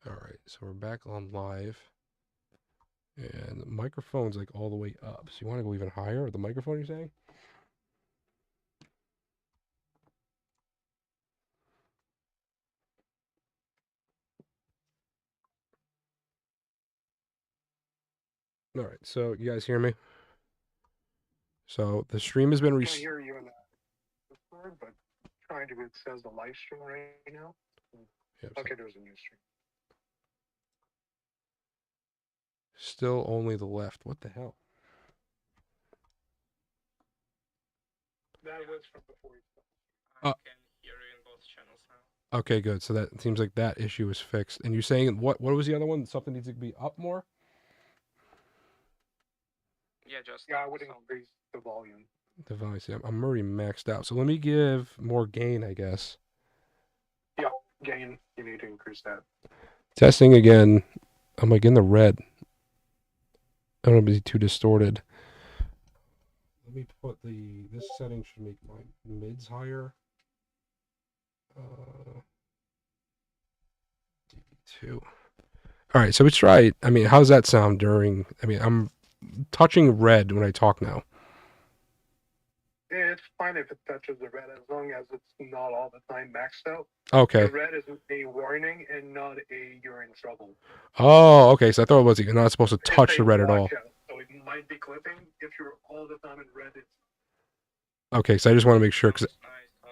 All right, so we're back on live, and the microphone's like all the way up. So you want to go even higher with the microphone? You're saying? All right. So you guys hear me? So the stream has been. I can't hear you in the Discord, but trying to. It says the live stream right now. Yeah, Okay, there's a new stream. still only the left. What the hell? That was from before you started. I can hear you in both channels now. Okay, good. So that seems like that issue is fixed. And you're saying what? What was the other one? Something needs to be up more. Yeah, just Yeah, I would increase the volume. Device. Yeah, I'm already maxed out. So let me give more gain, I guess. Yeah, gain. You need to increase that. Testing again. I'm like in the red. I don't want to be too distorted. Let me put this setting should make my mids higher. DB2. All right, so it's right. I mean, how's that sound during? I mean, I'm touching red when I talk now. It's fine if it touches the red as long as it's not all the time maxed out. Okay. The red is a warning and not a you're in trouble. Oh, okay. So I thought it was you're not supposed to touch the red at all. Out. So it might be clipping if you're all the time in red. It's okay. So I just want to make sure because. Nice on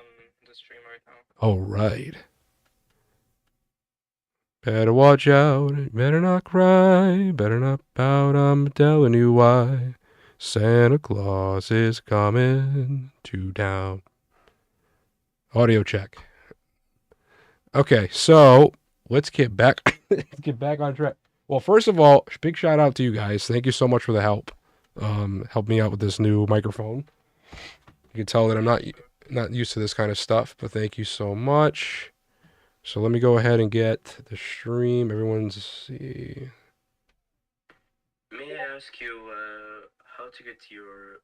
the stream right now. All right. Better watch out. Better not cry. Better not pout. I'm telling you why. Santa Claus is coming to town. Audio check. Okay, so let's get back on track. Well, first of all, big shout out to you guys. Thank you so much for the help. Help me out with this new microphone. You can tell that I'm not used to this kind of stuff, but thank you so much. So let me go ahead and get the stream. Everyone's see. May I ask you how to get your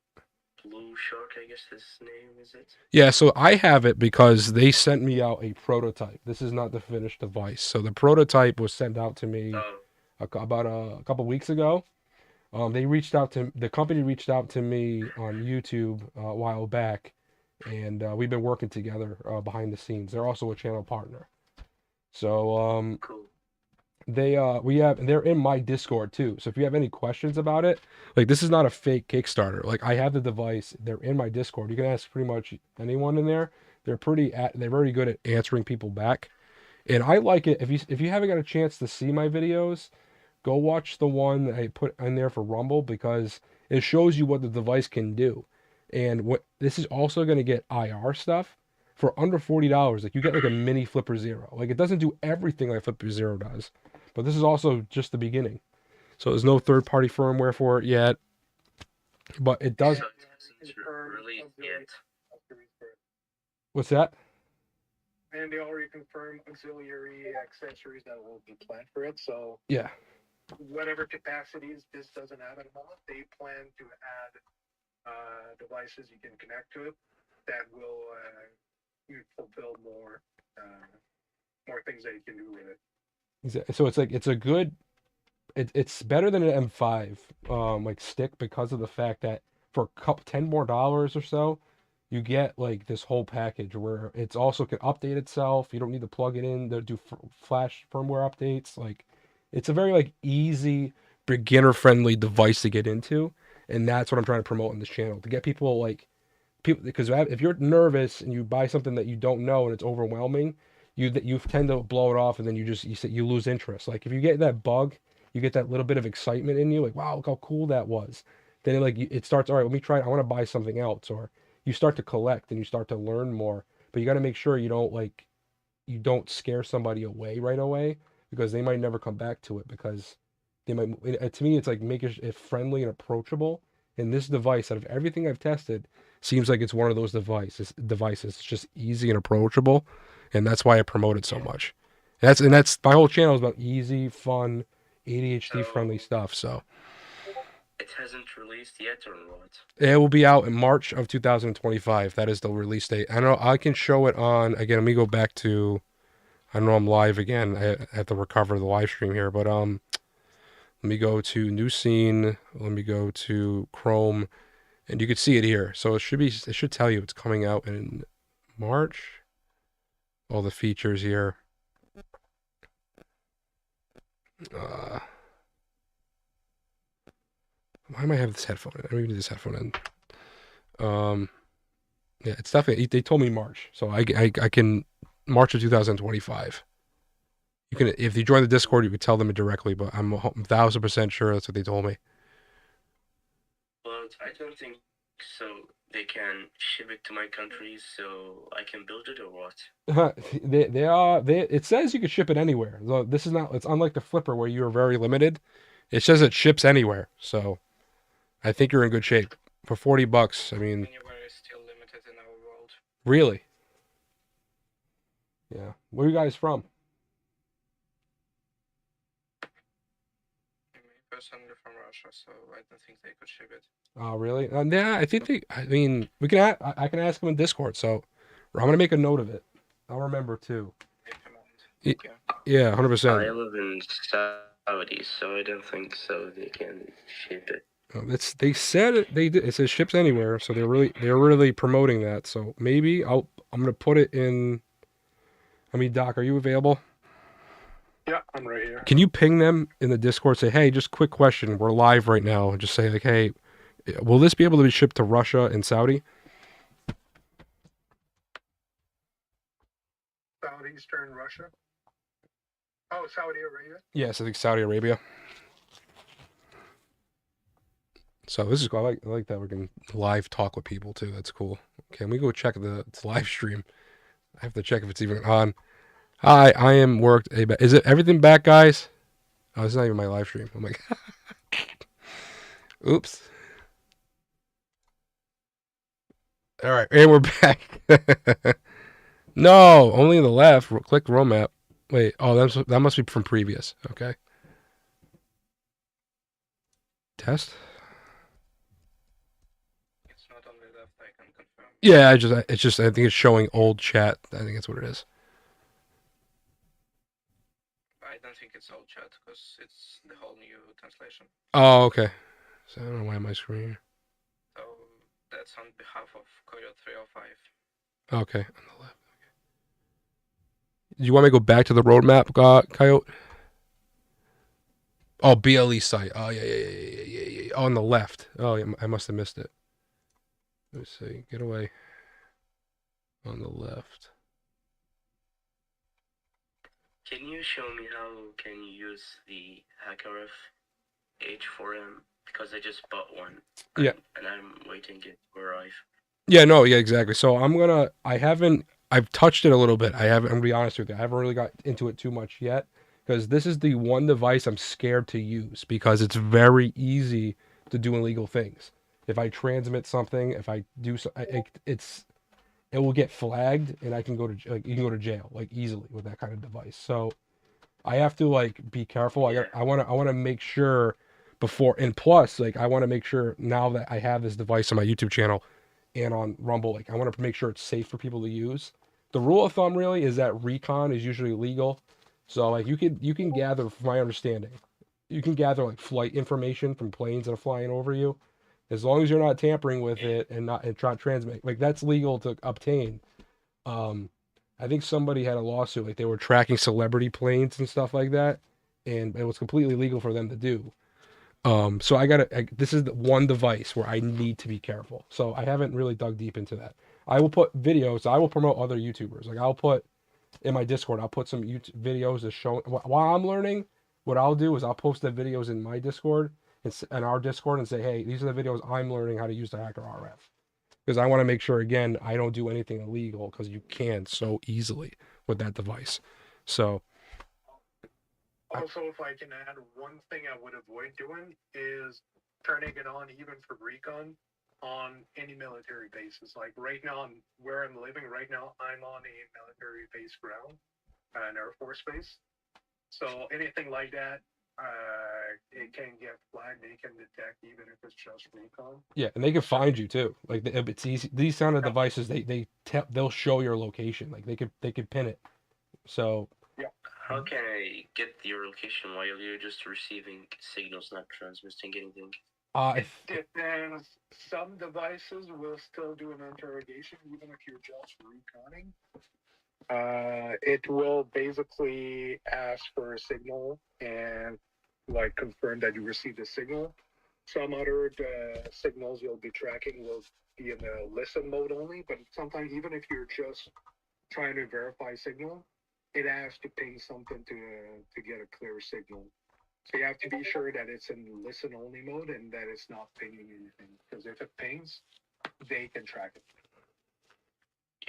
BLEShark, I guess his name is it? Yeah, so I have it because they sent me out a prototype. This is not the finished device. So the prototype was sent out to me about a couple weeks ago. The company reached out to me on YouTube a while back, and we've been working together behind the scenes. They're also a channel partner. So cool. they're in my Discord too. So if you have any questions about it, like this is not a fake Kickstarter. Like I have the device. They're in my Discord. You can ask pretty much anyone in there. They're very good at answering people back. And I like it. If you haven't got a chance to see my videos, go watch the one that I put in there for Rumble because it shows you what the device can do. And what this is also going to get IR stuff for under $40. Like you get like a mini Flipper Zero. Like it doesn't do everything like Flipper Zero does, but this is also just the beginning. So there's no third-party firmware for it yet, but it does. So it hasn't released yet. What's that? And they already confirmed auxiliary accessories that will be planned for it. So yeah, whatever capacities this doesn't have at the moment, they plan to add devices you can connect to it that will fulfill more things that you can do with it. So it's a good. It's better than an M5 like stick because of the fact that for $10 more or so, you get like this whole package where it's also can update itself. You don't need to plug it in to do flash firmware updates. Like it's a very like easy beginner friendly device to get into, and that's what I'm trying to promote in this channel to get people like people because if you're nervous and you buy something that you don't know and it's overwhelming, you tend to blow it off and then you lose interest. Like if you get that bug, you get that little bit of excitement in you, like wow, look how cool that was. Then it starts. All right, let me try it. I want to buy something else, or you start to collect and you start to learn more. But you got to make sure you don't scare somebody away right away because they might never come back to it because they might. To me, it's like make it friendly and approachable. And this device, out of everything I've tested, seems like it's one of those devices. It's just easy and approachable, and that's why I promote it so much. And that's my whole channel is about easy, fun, ADHD friendly stuff. So it hasn't released yet, or what? it will be out in March of 2025. That is the release date. I know I can show it on again. Let me go back to. I know I'm live again. I have to recover the live stream here, but let me go to new scene. Let me go to Chrome, and you can see it here. So it should tell you it's coming out in March. All the features here. Why am I have this headphone in? I don't even need this headphone in. Yeah, it's definitely. They told me March, so I can March of 2025. You can, if you join the Discord, you could tell them it directly, but I'm 1,000% sure that's what they told me. But I don't think so. They can ship it to my country, so I can build it or what? It says you can ship it anywhere. So this is not. It's unlike the Flipper where you are very limited. It says it ships anywhere, so I think you're in good shape for $40. I mean, Anywhere is still limited in our world. really? Yeah. Where are you guys from? Me personally from Russia, so I don't think they could ship it. Oh, really? Yeah, I think they. I mean, we can. I can ask them in Discord. So I'm gonna make a note of it. I'll remember too. Thank you. Yeah, I 100%. live in Saudi, so I don't think so. They can ship it. They said it. They did. It says ships anywhere. So they're really promoting that. So maybe I'm gonna put it in. I mean, Doc, are you available? Yeah, I'm right here. Can you ping them in the Discord? Say, hey, just quick question. We're live right now. And just say like, hey, will this be able to be shipped to Russia and Saudi? Southeastern Russia. Oh, Saudi Arabia. Yes, I think Saudi Arabia. So this is cool. I like that we can live talk with people too. That's cool. Can we go check the live stream? I have to check if it's even on. Hi, I am worked. Is it everything back, guys? Oh, it's not even my live stream. I'm like, oops. All right, and we're back. No, only in the left. Click row map. Wait, oh, that must be from previous. Okay. Test. It's not on the left, I can confirm. Yeah, I think it's showing old chat. I think that's what it is. I don't think it's all chat because it's the whole new translation. Oh, okay. So I don't know why my screen. So that's on behalf of Coyote 305. Okay, on the left. Okay. Do you want me to go back to the roadmap, Coyote? Oh, BLE site. Oh, yeah. Oh, on the left. Oh, yeah, I must have missed it. Let me see. Get away. On the left. Can you show me how can you use the HackerRF H4M? Because I just bought one. Yeah. And I'm waiting it to arrive. Yeah, no, yeah, exactly. So I've touched it a little bit. I'm gonna be honest with you. I haven't really got into it too much yet because this is the one device I'm scared to use because it's very easy to do illegal things. If I transmit something, if I do so, it will get flagged and I can go to you can go to jail like easily with that kind of device. So I have to like be careful. I want to make sure before, and plus like I want to make sure now that I have this device on my YouTube channel and on Rumble, like I want to make sure it's safe for people to use. The rule of thumb really is that recon is usually legal. So like you can gather, from my understanding, you can gather like flight information from planes that are flying over you, as long as you're not tampering with it and try to transmit. Like that's legal to obtain. I think somebody had a lawsuit, like they were tracking celebrity planes and stuff like that, and it was completely legal for them to do. So this is the one device where I need to be careful. So I haven't really dug deep into that. I will put videos. I will promote other YouTubers. Like I'll put in my Discord, I'll put some YouTube videos to show while I'm learning. What I'll do is I'll post the videos in my Discord and our Discord and say, hey, these are the videos I'm learning how to use the HackerRF. Because I want to make sure, again, I don't do anything illegal because you can so easily with that device. So. Also, if I can add one thing I would avoid doing is turning it on even for recon on any military bases. Like right now, where I'm living right now, I'm on a military base ground, an Air Force base. So anything like that, it can get flagged. They can detect even if it's just recon. Yeah, and they can find you too. Like it's easy. These kind of devices, they'll show your location. Like they could pin it. So How can I get your location while you're just receiving signals, not transmitting anything? It depends. Some devices will still do an interrogation even if you're just reconning. It will basically ask for a signal and like confirm that you received a signal. Some other signals you'll be tracking will be in the listen mode only, but sometimes even if you're just trying to verify signal, it asks to ping something to get a clear signal. So you have to be sure that it's in listen only mode and that it's not pinging anything. Because if it pings, they can track it.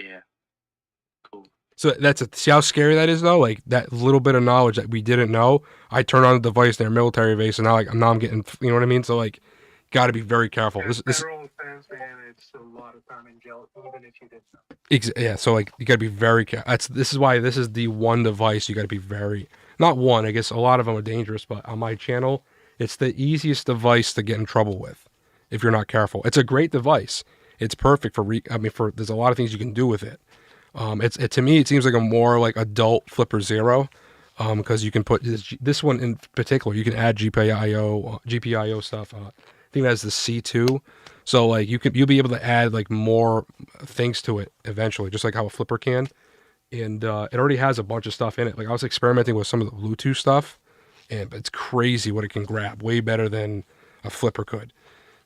Yeah. Cool. So see how scary that is though? Like that little bit of knowledge that we didn't know. I turn on the device, they're military base, and now I'm getting, you know what I mean? So like, got to be very careful. This federal offense, man, it's a lot of time in jail, even if you didn't know. Yeah, so like you got to be very careful. This is why this is the one device you got to be very, not one. I guess a lot of them are dangerous, but on my channel, it's the easiest device to get in trouble with if you're not careful. It's a great device. It's perfect for there's a lot of things you can do with it. To me, it seems like a more like adult Flipper Zero, because you can put this one in particular. You can add GPIO stuff. I think that's the C2, so like you'll be able to add like more things to it eventually, just like how a Flipper can. And it already has a bunch of stuff in it. Like I was experimenting with some of the Bluetooth stuff, and it's crazy what it can grab. Way better than a Flipper could.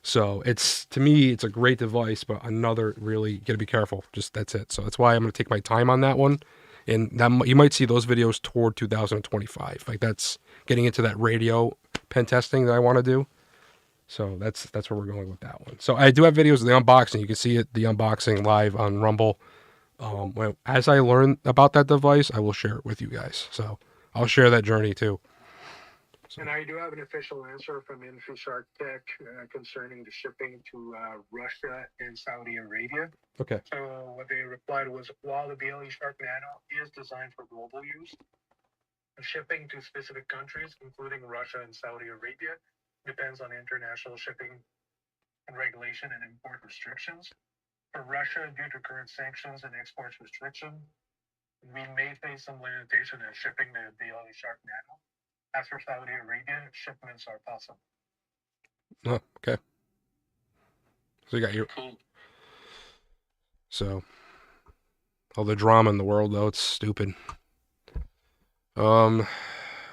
So to me, it's a great device, but another really, you gotta be careful. Just that's it. So that's why I'm gonna take my time on that one, and you might see those videos toward 2025. Like that's getting into that radio pen testing that I want to do. So that's where we're going with that one. So I do have videos of the unboxing. You can see the unboxing live on Rumble. As I learn about that device, I will share it with you guys. So I'll share that journey too. And I do have an official answer from BLEShark Tech concerning the shipping to Russia and Saudi Arabia. Okay. So what they replied was, while the BLEShark Nano is designed for global use, shipping to specific countries, including Russia and Saudi Arabia, depends on international shipping and regulation and import restrictions. For Russia, due to current sanctions and export restriction, we may face some limitation in shipping the BLEShark Nano. As for Saudi Arabia, shipments are possible. Oh, okay. So you got your Cool. So all the drama in the world though, it's stupid. All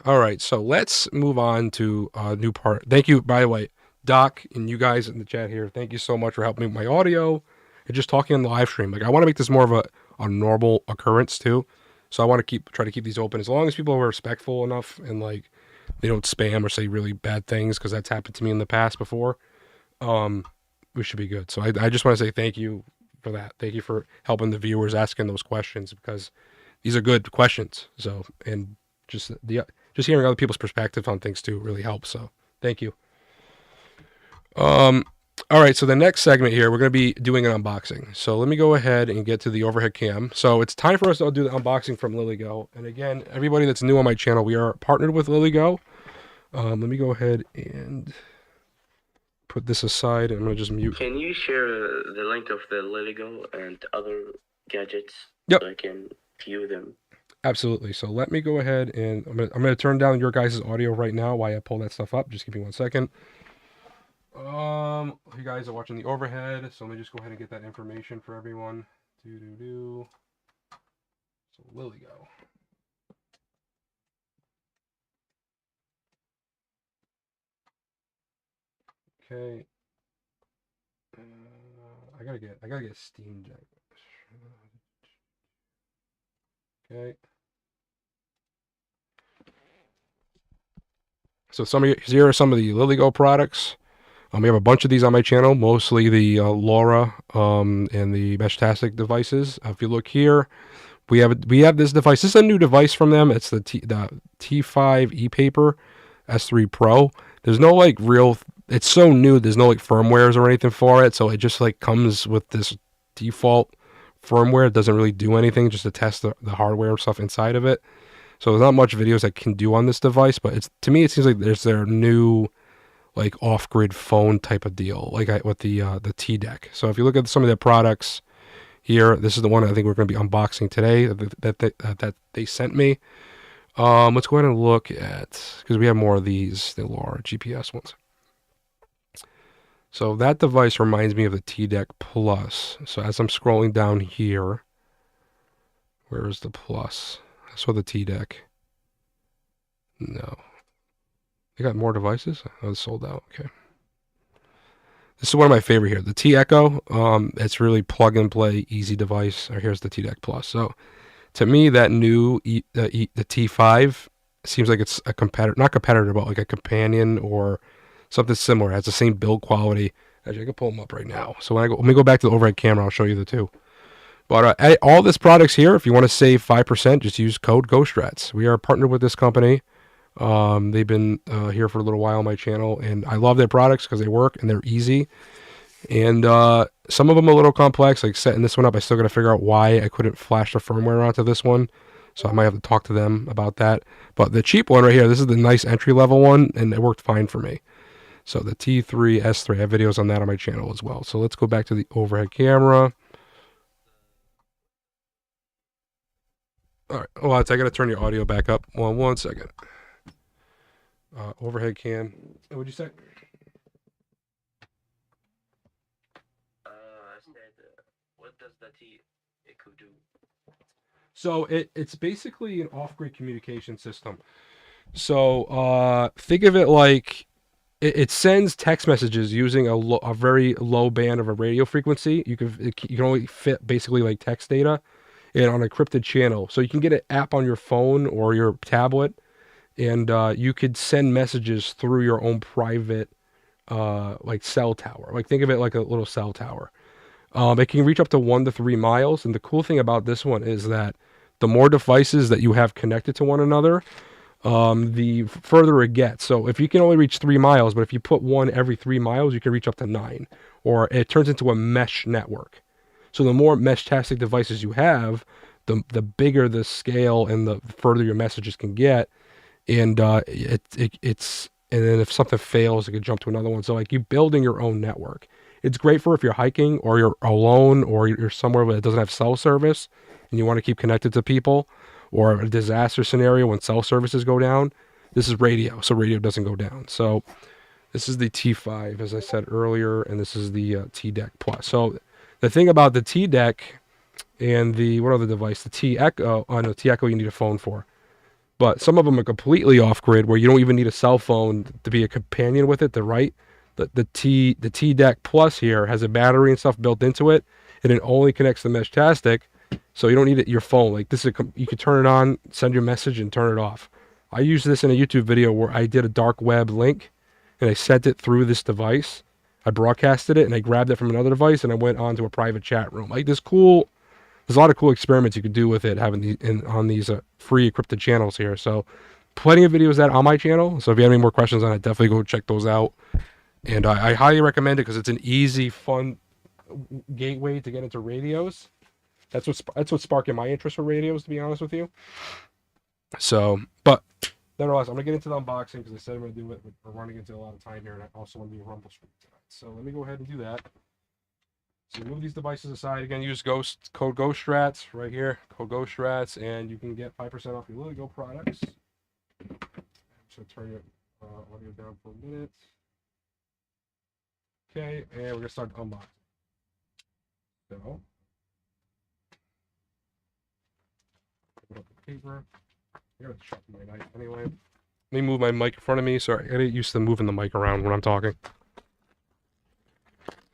right, so let's move on to a new part. Thank you, by the way, Doc, and you guys in the chat here. Thank you so much for helping me with my audio and just talking on the live stream. Like I want to make this more of a normal occurrence too. So I want to try to keep these open as long as people are respectful enough and like they don't spam or say really bad things, because that's happened to me in the past before. We should be good. So I just want to say thank you for that. Thank you for helping the viewers asking those questions, because these are good questions. So, and just hearing other people's perspective on things too really helps. So thank you. All right, so the next segment here, we're going to be doing an unboxing. So let me go ahead and get to the overhead cam. So it's time for us to do the unboxing from Lilygo. And again, everybody that's new on my channel, we are partnered with Lilygo. Let me go ahead and put this aside, and I'm going to just mute. Can you share the link of the Lilygo and other gadgets? Yep. So I can view them. Absolutely. So let me go ahead and I'm going to turn down your guys' audio right now while I pull that stuff up. Just give me 1 second. You guys are watching the overhead, so let me just go ahead and get that information for everyone. So Lilygo. Okay. I gotta get Steam Deck. Okay. So here are some of the Lilygo products. We have a bunch of these on my channel, mostly the LoRa and the Meshtastic devices. If you look here, we have this device. This is a new device from them. It's the T5 ePaper S3 Pro. There's no like real. It's so new. There's no like firmwares or anything for it. So it just like comes with this default firmware. It doesn't really do anything, just to test the hardware and stuff inside of it. So there's not much videos I can do on this device, but to me it seems like there's their new like off-grid phone type of deal, like with the T-Deck. So if you look at some of their products here, this is the one I think we're going to be unboxing today that they sent me. Let's go ahead and look at, because we have more of these, the LAR GPS ones. So that device reminds me of the T-Deck Plus. So as I'm scrolling down here, where is the Plus? I saw the T-Deck. No. They got more devices? Oh, it's sold out. Okay. This is one of my favorite here. The T-Echo. It's really plug and play, easy device. Here's the T-Deck Plus. So to me, that new the T5 seems like it's a competitor, not competitor, but like a companion or something similar. It has the same build quality. Actually, I can pull them up right now. So when me go back to the overhead camera, I'll show you the two. But all this products here, if you want to save 5%, just use code GhostRats. We are partnered with this company. They've been here for a little while on my channel, and I love their products because they work and they're easy. And some of them are a little complex, like setting this one up. I still got to figure out why I couldn't flash the firmware onto this one. So I might have to talk to them about that. But the cheap one right here, this is the nice entry-level one, and it worked fine for me. So the T3, S3, I have videos on that on my channel as well. So let's go back to the overhead camera. All right. Well, I got to turn your audio back up. One second. Overhead cam. What'd you say? I said, what does the T-Echo do? So it's basically an off-grid communication system. So think of it like it sends text messages using a very low band of a radio frequency. You can only fit basically like text data and on a encrypted channel. So you can get an app on your phone or your tablet, and you could send messages through your own private like cell tower. Like think of it like a little cell tower. It can reach up to 1 to 3 miles, and the cool thing about this one is that the more devices that you have connected to one another, the further it gets. So if you can only reach 3 miles, but if you put one every 3 miles, you can reach up to 9, or it turns into a mesh network. So the more mesh-tastic devices you have, the bigger the scale and the further your messages can get. And and then if something fails, it can jump to another one. So like you building your own network. It's great for if you're hiking or you're alone or you're somewhere where it doesn't have cell service and you want to keep connected to people, or a disaster scenario when cell services go down. This is radio, so radio doesn't go down. So this is the T5, as I said earlier, and this is the T-Deck Plus. So the thing about the T-Deck and the, what other device? The T-Echo, no, T-Echo you need a phone for. But some of them are completely off-grid where you don't even need a cell phone to be a companion with it to write. The T-Deck Plus here has a battery and stuff built into it, and it only connects to Meshtastic, so you don't need your phone. Like this is you can turn it on, send your message, and turn it off. I used this in a YouTube video where I did a dark web link, and I sent it through this device. I broadcasted it, and I grabbed it from another device, and I went onto a private chat room. Like this cool. There's a lot of cool experiments you could do with it, having on these free encrypted channels here. So, plenty of videos that on my channel. So if you have any more questions on it, definitely go check those out. And I highly recommend it because it's an easy, fun gateway to get into radios. That's what sparked my interest for radios, to be honest with you. So, but nevertheless, I'm gonna get into the unboxing because I said I'm gonna do it. But we're running into a lot of time here, and I also want to do a rumble stream tonight. So let me go ahead and do that. So move these devices aside. Again, use code GhostRats right here. Code GhostRats, and you can get 5% off your Lilygo products. So turn your audio down for a minute. Okay, and we're gonna start unboxing. So, open up the paper. I gotta sharpen my knife anyway. Let me move my mic in front of me. Sorry, I gotta get used to moving the mic around when I'm talking.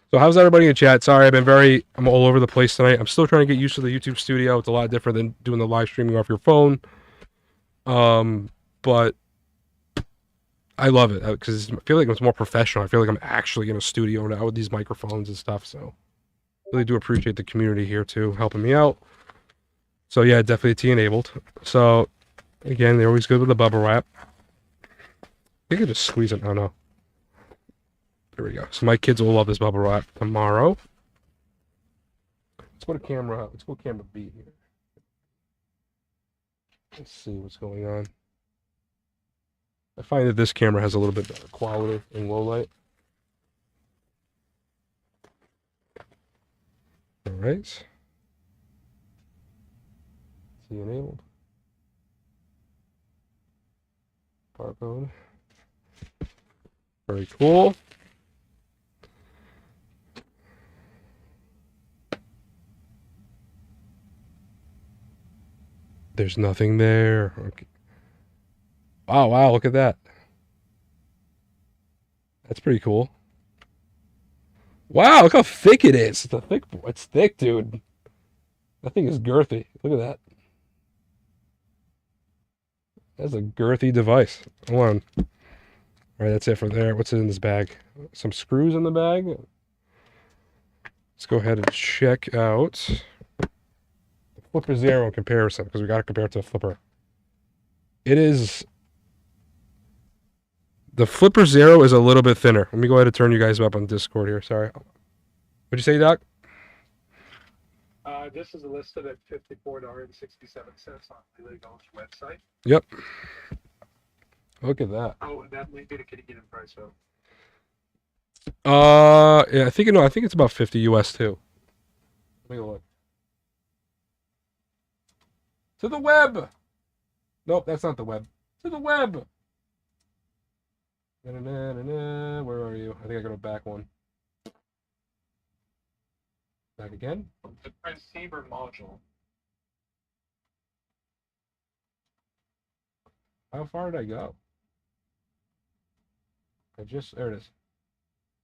So how's everybody in chat? Sorry, I'm all over the place tonight. I'm still trying to get used to the YouTube studio. It's a lot different than doing the live streaming off your phone. But I love it because I feel like it's more professional. I feel like I'm actually in a studio now with these microphones and stuff. So really do appreciate the community here too, helping me out. So yeah, definitely T enabled. So again, they're always good with the bubble wrap. I think I just squeeze it. Oh no. There we go. So my kids will love this bubble wrap tomorrow. Let's go to camera. Let's go camera B here. Let's see what's going on. I find that this camera has a little bit better quality in low light. All right. See enabled. Barcode. Very cool. There's nothing there. Okay. Oh, wow, look at that. That's pretty cool. Wow, look how thick it is. It's thick, dude. That thing is girthy. Look at that. That's a girthy device. Hold on. All right, that's it for there. What's in this bag? Some screws in the bag. Let's go ahead and check out the Flipper Zero in comparison, because we got to compare it to the Flipper. It is... The Flipper Zero is a little bit thinner. Let me go ahead and turn you guys up on Discord here. Sorry. What'd you say, Doc? This is listed at $54.67 on Lilygo's website. Yep. Look at that. Oh, that might be the Canadian price, though. Yeah, I think it's about 50 US too. Let me look. To the web. Nope, that's not the web. To the web. Where are you? I think I got a back one. Back again? The transceiver module. How far did I go? There it is.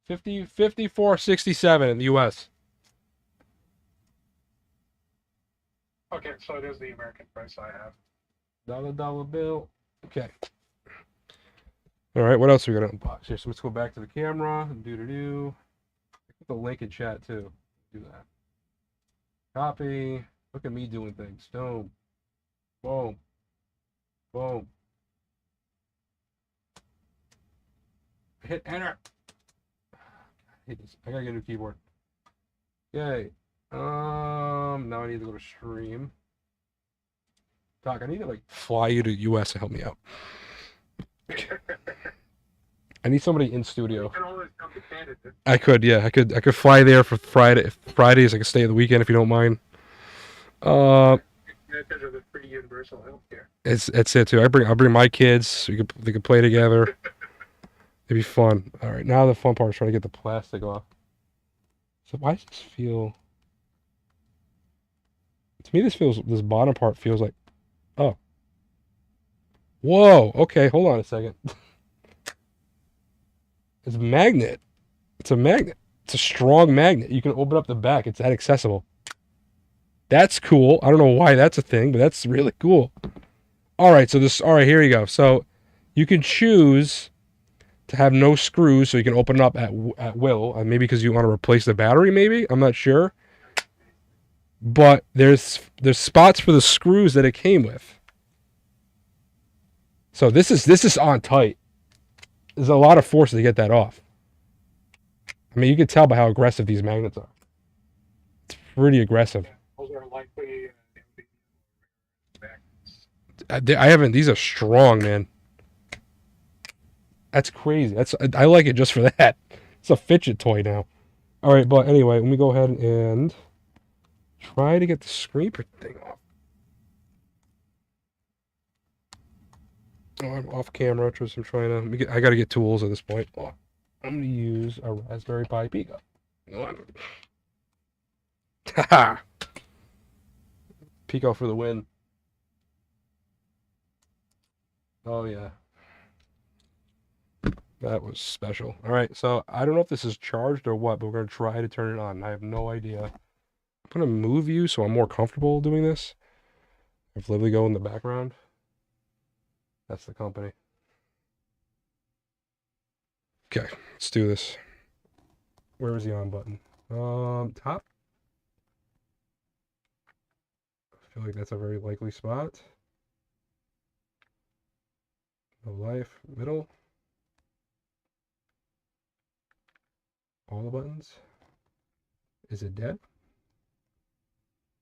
54.67 in the US. Okay, so it is the American price I have. Dollar bill. Okay. All right, what else are we gonna unbox here? So let's go back to the camera and put the link in chat too. Do that. Copy. Look at me doing things. Boom. Boom. Boom. Hit enter. I hate this. I gotta get a new keyboard. Okay. Now I need to go to stream. Doc, I need to like fly you to US to help me out. I need somebody in studio. You can always come to Canada. I could, yeah. I could fly there for Fridays. I could stay the weekend if you don't mind. Because of the free universal health care. It's it too. I'll bring my kids. So they could play together. It'd be fun. All right, now the fun part is trying to get the plastic off. So why does this feel? To me, this bottom part feels like, oh, whoa. Okay, hold on a second. It's a magnet. It's a magnet. It's a strong magnet. You can open up the back. It's that accessible. That's cool. I don't know why that's a thing, but that's really cool. All right, here you go. So you can choose to have no screws, so you can open it up at will. Maybe because you want to replace the battery, maybe. I'm not sure. But there's spots for the screws that it came with. So this is on tight. There's a lot of force to get that off. I mean, you can tell by how aggressive these magnets are. It's pretty aggressive. Those are likely I haven't. These are strong, man. That's crazy. I like it just for that. It's a fidget toy now. All right, but anyway, let me go ahead and try to get the screen thing off. Oh, I'm off camera because I'm trying to. I got to get tools at this point. Oh, I'm going to use a Raspberry Pi Pico. Haha. Pico for the win. Oh yeah. That was special. All right, so I don't know if this is charged or what, but we're going to try to turn it on. I have no idea. I'm going to move you so I'm more comfortable doing this. I have Lilygo in the background. That's the company. Okay, let's do this. Where is the on button? Top. I feel like that's a very likely spot. No life. Middle. All the buttons. Is it dead?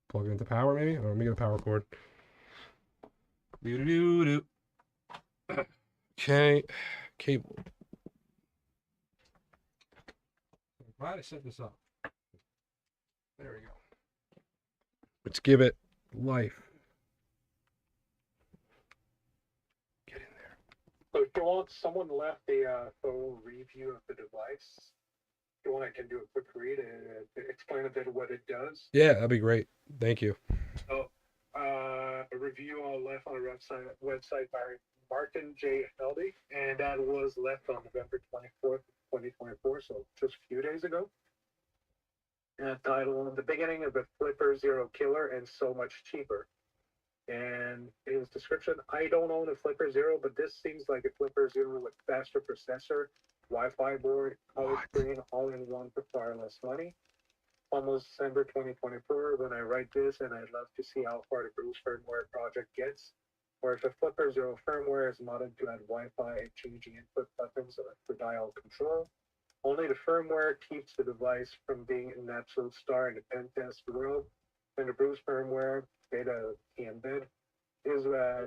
Plug it into power, maybe? Or let me get a power cord. Doo-doo-doo-doo. Okay. Cable. I'm glad I set this up. There we go. Let's give it life. Get in there. So if you want, someone left a full review of the device. If you want, I can do a quick read and explain a bit what it does. Yeah, that'd be great. Thank you. So, a review left on the website by Martin J. Feldy, and that was left on November 24th, 2024, so just a few days ago. Title: The Beginning of a Flipper Zero Killer and So Much Cheaper. And his description: I don't own a Flipper Zero, but this seems like a Flipper Zero with faster processor, Wi-Fi board, color screen, all in one for far less money. Almost December 2024 when I write this, and I'd love to see how far the Bruce firmware project gets, or if the Flipper Zero firmware is modded to add Wi-Fi and changing input buttons for dial control. Only the firmware keeps the device from being an absolute star in the pen test world, and the Bruce firmware beta embed is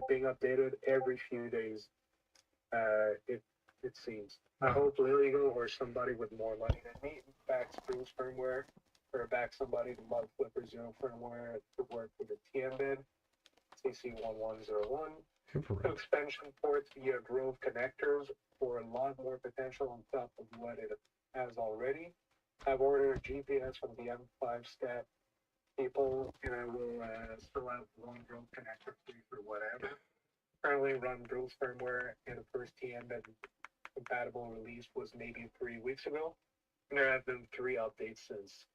being updated every few days. It seems. I hope Lilygo or somebody with more money than me backs Bruce firmware, or back somebody to mod Flipper Zero firmware to work with the embed CC1101. Two expansion ports via Grove connectors for a lot more potential on top of what it has already. I've ordered GPS from the M5 Stat people, and I will still have one Grove connector free for whatever. Currently run Grove firmware, and the first embed compatible release was maybe 3 weeks ago. And there have been 3 updates since.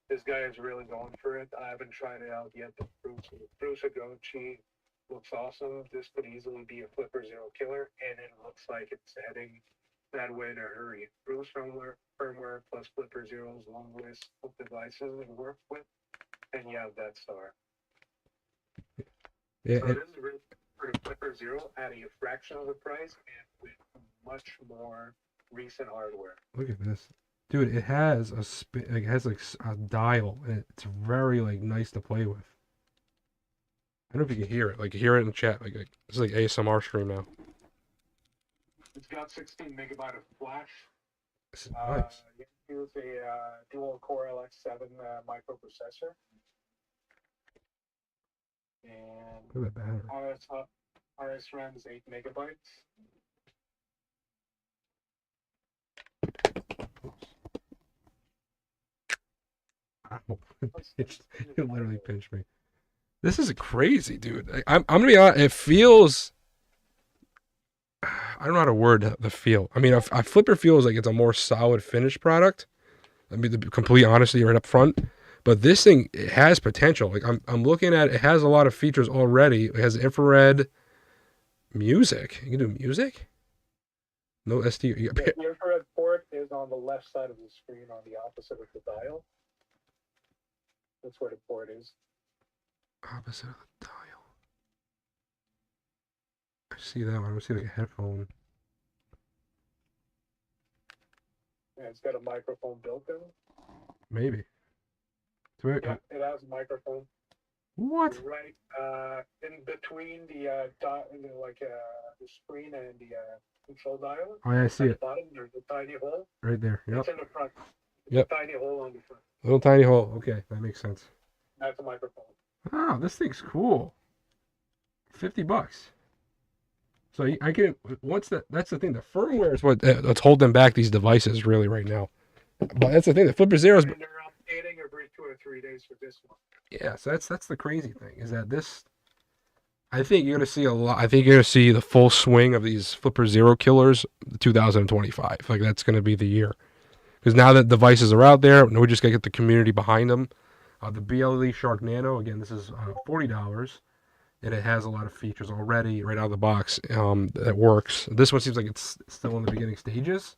This guy is really going for it. I haven't tried it out yet, but Bruce Agochi looks awesome. This could easily be a Flipper Zero killer, and it looks like it's heading that way in a hurry. Bruce firmware plus Flipper Zero's long list of devices to work with, and you have that star. Yeah, so it is really for the Flipper Zero at a fraction of the price and with much more recent hardware. Look at this, dude. It has it has like a dial, and it's very like nice to play with. I don't know if you can hear it. Like, hear it in the chat. Like it's like ASMR stream now. It's got 16 megabyte of flash. This is nice. You can use a dual core LX7 microprocessor. And Look at that battery. RS RAM is 8 megabytes. Ow. It literally pinched me. This is crazy, dude. I'm gonna be honest. It feels. I don't know how to word the feel. I mean, I Flipper feels like it's a more solid finished product. I mean, the complete honesty right up front. But this thing, it has potential. Like I'm looking at it, it has a lot of features already. It has infrared music. You can do music? No SD. The infrared port is on the left side of the screen on the opposite of the dial. That's where the port is. Opposite of the dial. I see that one. I don't see like a headphone. Yeah, it's got a microphone built in. Maybe. Yeah, it has a microphone. What? Right in between the the screen and the control dial. Oh yeah, I see At it. the bottom, there's a tiny hole. Right there. Yep. It's in the front. Yep. A tiny hole on the front. Little tiny hole. Okay, that makes sense. That's a microphone. Oh, this thing's cool. $50. So I can that's the thing. The firmware is what's holding back these devices really right now. But that's the thing. The Flipper Zero's. And they're updating every 2 or 3 days for this one. Yeah, so that's the crazy thing is that this. I think you're gonna see a lot. I think you're gonna see the full swing of these Flipper Zero killers, 2025. Like that's gonna be the year, because now that devices are out there, we just gotta get the community behind them. The BLEShark Nano, again, this is $40, and it has a lot of features already right out of the box that works. This one seems like it's still in the beginning stages,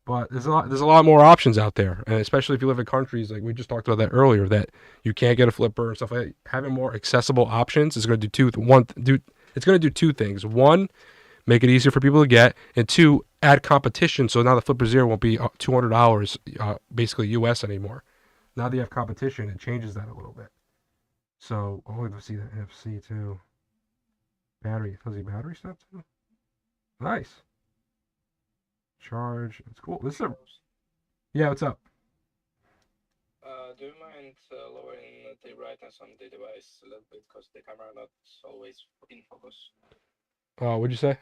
but there's a lot more options out there, and especially if you live in countries like we just talked about that earlier, that you can't get a flipper and stuff like that. Having more accessible options is going to it's going to do 2 things. 1, make it easier for people to get, and 2, add competition. So now the Flipper Zero won't be $200 basically US anymore. Now that you have competition, it changes that a little bit. So, let's see the NFC too. Battery, fuzzy battery stuff too. Nice. Charge. It's cool. This is yeah. What's up? Do you mind lowering the brightness on the device a little bit because the camera not always in focus? What'd you say?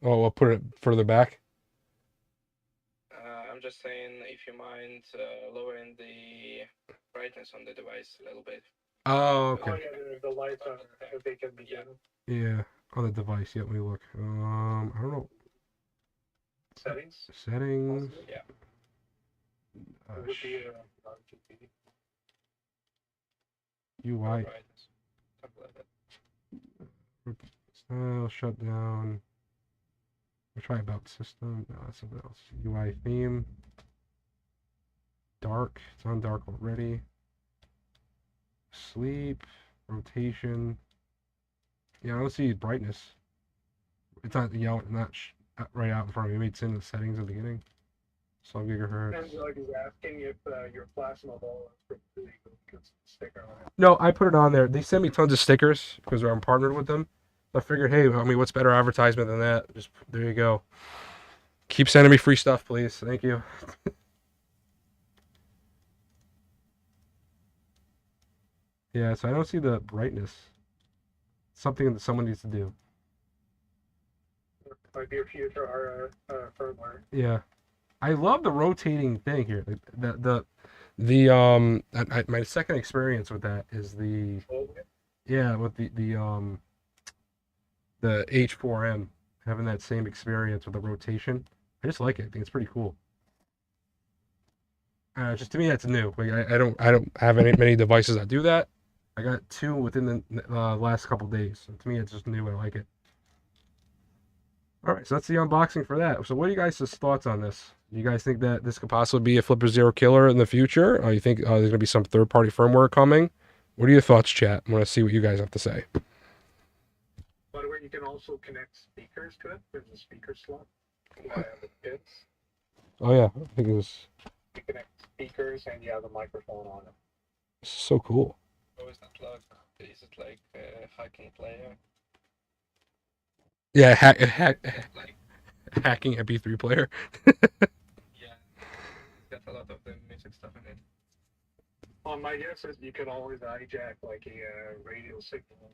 Oh, we'll put it further back. I'm just saying, if you mind lowering the brightness on the device a little bit. Oh, Oh okay. yeah, the lights are they can be dim. Yeah, on the device. Yeah, let me look. I don't know. Settings. Settings. Possibly. Yeah. It would be RGB. Low UI. brightness. Something like that. Style shutdown. We'll try about system. No, that's something else. UI theme. Dark. It's on dark already. Sleep. Rotation. Yeah, I don't see brightness. It's not right out in front of me. Maybe it's in the settings at the beginning. 12 gigahertz. And like he's asking if your plasma ball is really good sticker on it. No, I put it on there. They send me tons of stickers because I'm partnered with them. I figured, hey, I mean, what's better advertisement than that? Just there you go. Keep sending me free stuff, please. Thank you. Yeah, so I don't see the brightness. Something that someone needs to do. Might be a future firmware. Yeah, I love the rotating thing here. My second experience with that is the with the H4M having that same experience with the rotation. I just like it. I think it's pretty cool. Just to me, that's new. Like I don't have many devices that do that. I got two within the last couple days. So to me, it's just new. I like it. All right, so that's the unboxing for that. So what are you guys' thoughts on this? Do you guys think that this could possibly be a Flipper Zero killer in the future? Or you think there's going to be some third-party firmware coming? What are your thoughts, chat? I want to see what you guys have to say. By the way, you can also connect speakers to it. There's a speaker slot via the pins. Oh yeah, I think it was You connect speakers and you have a microphone on it. so cool. How is that look? Is it like a hacking player? Yeah, Like, hacking MP3 player. yeah, got a lot of the music stuff in it. Well, my guess is you can always hijack like a radio signal and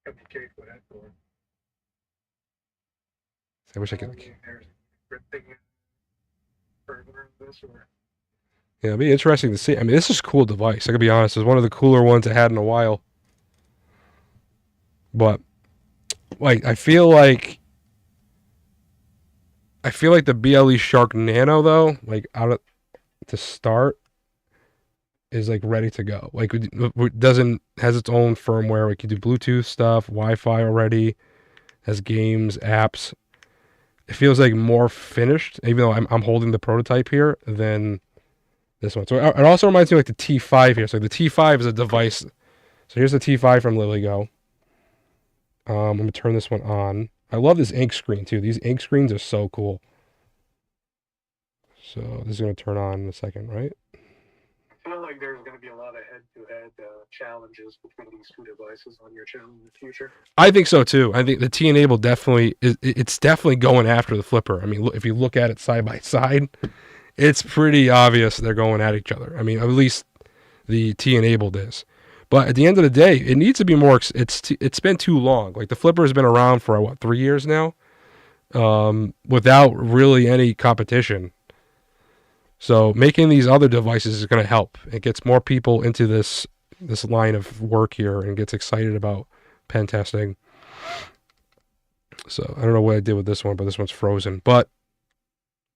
communicate with it. Or I wish I could. there's encrypting firmware in this, or Yeah, it'd be interesting to see. I mean, this is a cool device. I could be honest. It's one of the cooler ones I had in a while. But like, I feel like the BLEShark Nano though, like out of to start, is like ready to go. Like it doesn't has its own firmware. Like you do Bluetooth stuff, Wi-Fi already, has games, apps. It feels like more finished, even though I'm holding the prototype here than this one. So it also reminds me of like the T5 here. So the T5 is a device. So here's the T5 from Lilygo. I'm gonna turn this one on. I love this ink screen too. These ink screens are so cool. So this is gonna turn on in a second, right? I feel like there's going to be a lot of head-to-head challenges between these two devices on your channel in the future. I think so too. I think the T-Enable definitely it's definitely going after the Flipper. I mean, if you look at it side by side, it's pretty obvious they're going at each other. I mean, at least the T-Enabled is. But at the end of the day, it needs to be more. It's been too long. Like the Flipper has been around for what 3 years now, without really any competition. So making these other devices is going to help. It gets more people into this line of work here and gets excited about pen testing. So I don't know what I did with this one, but this one's frozen. But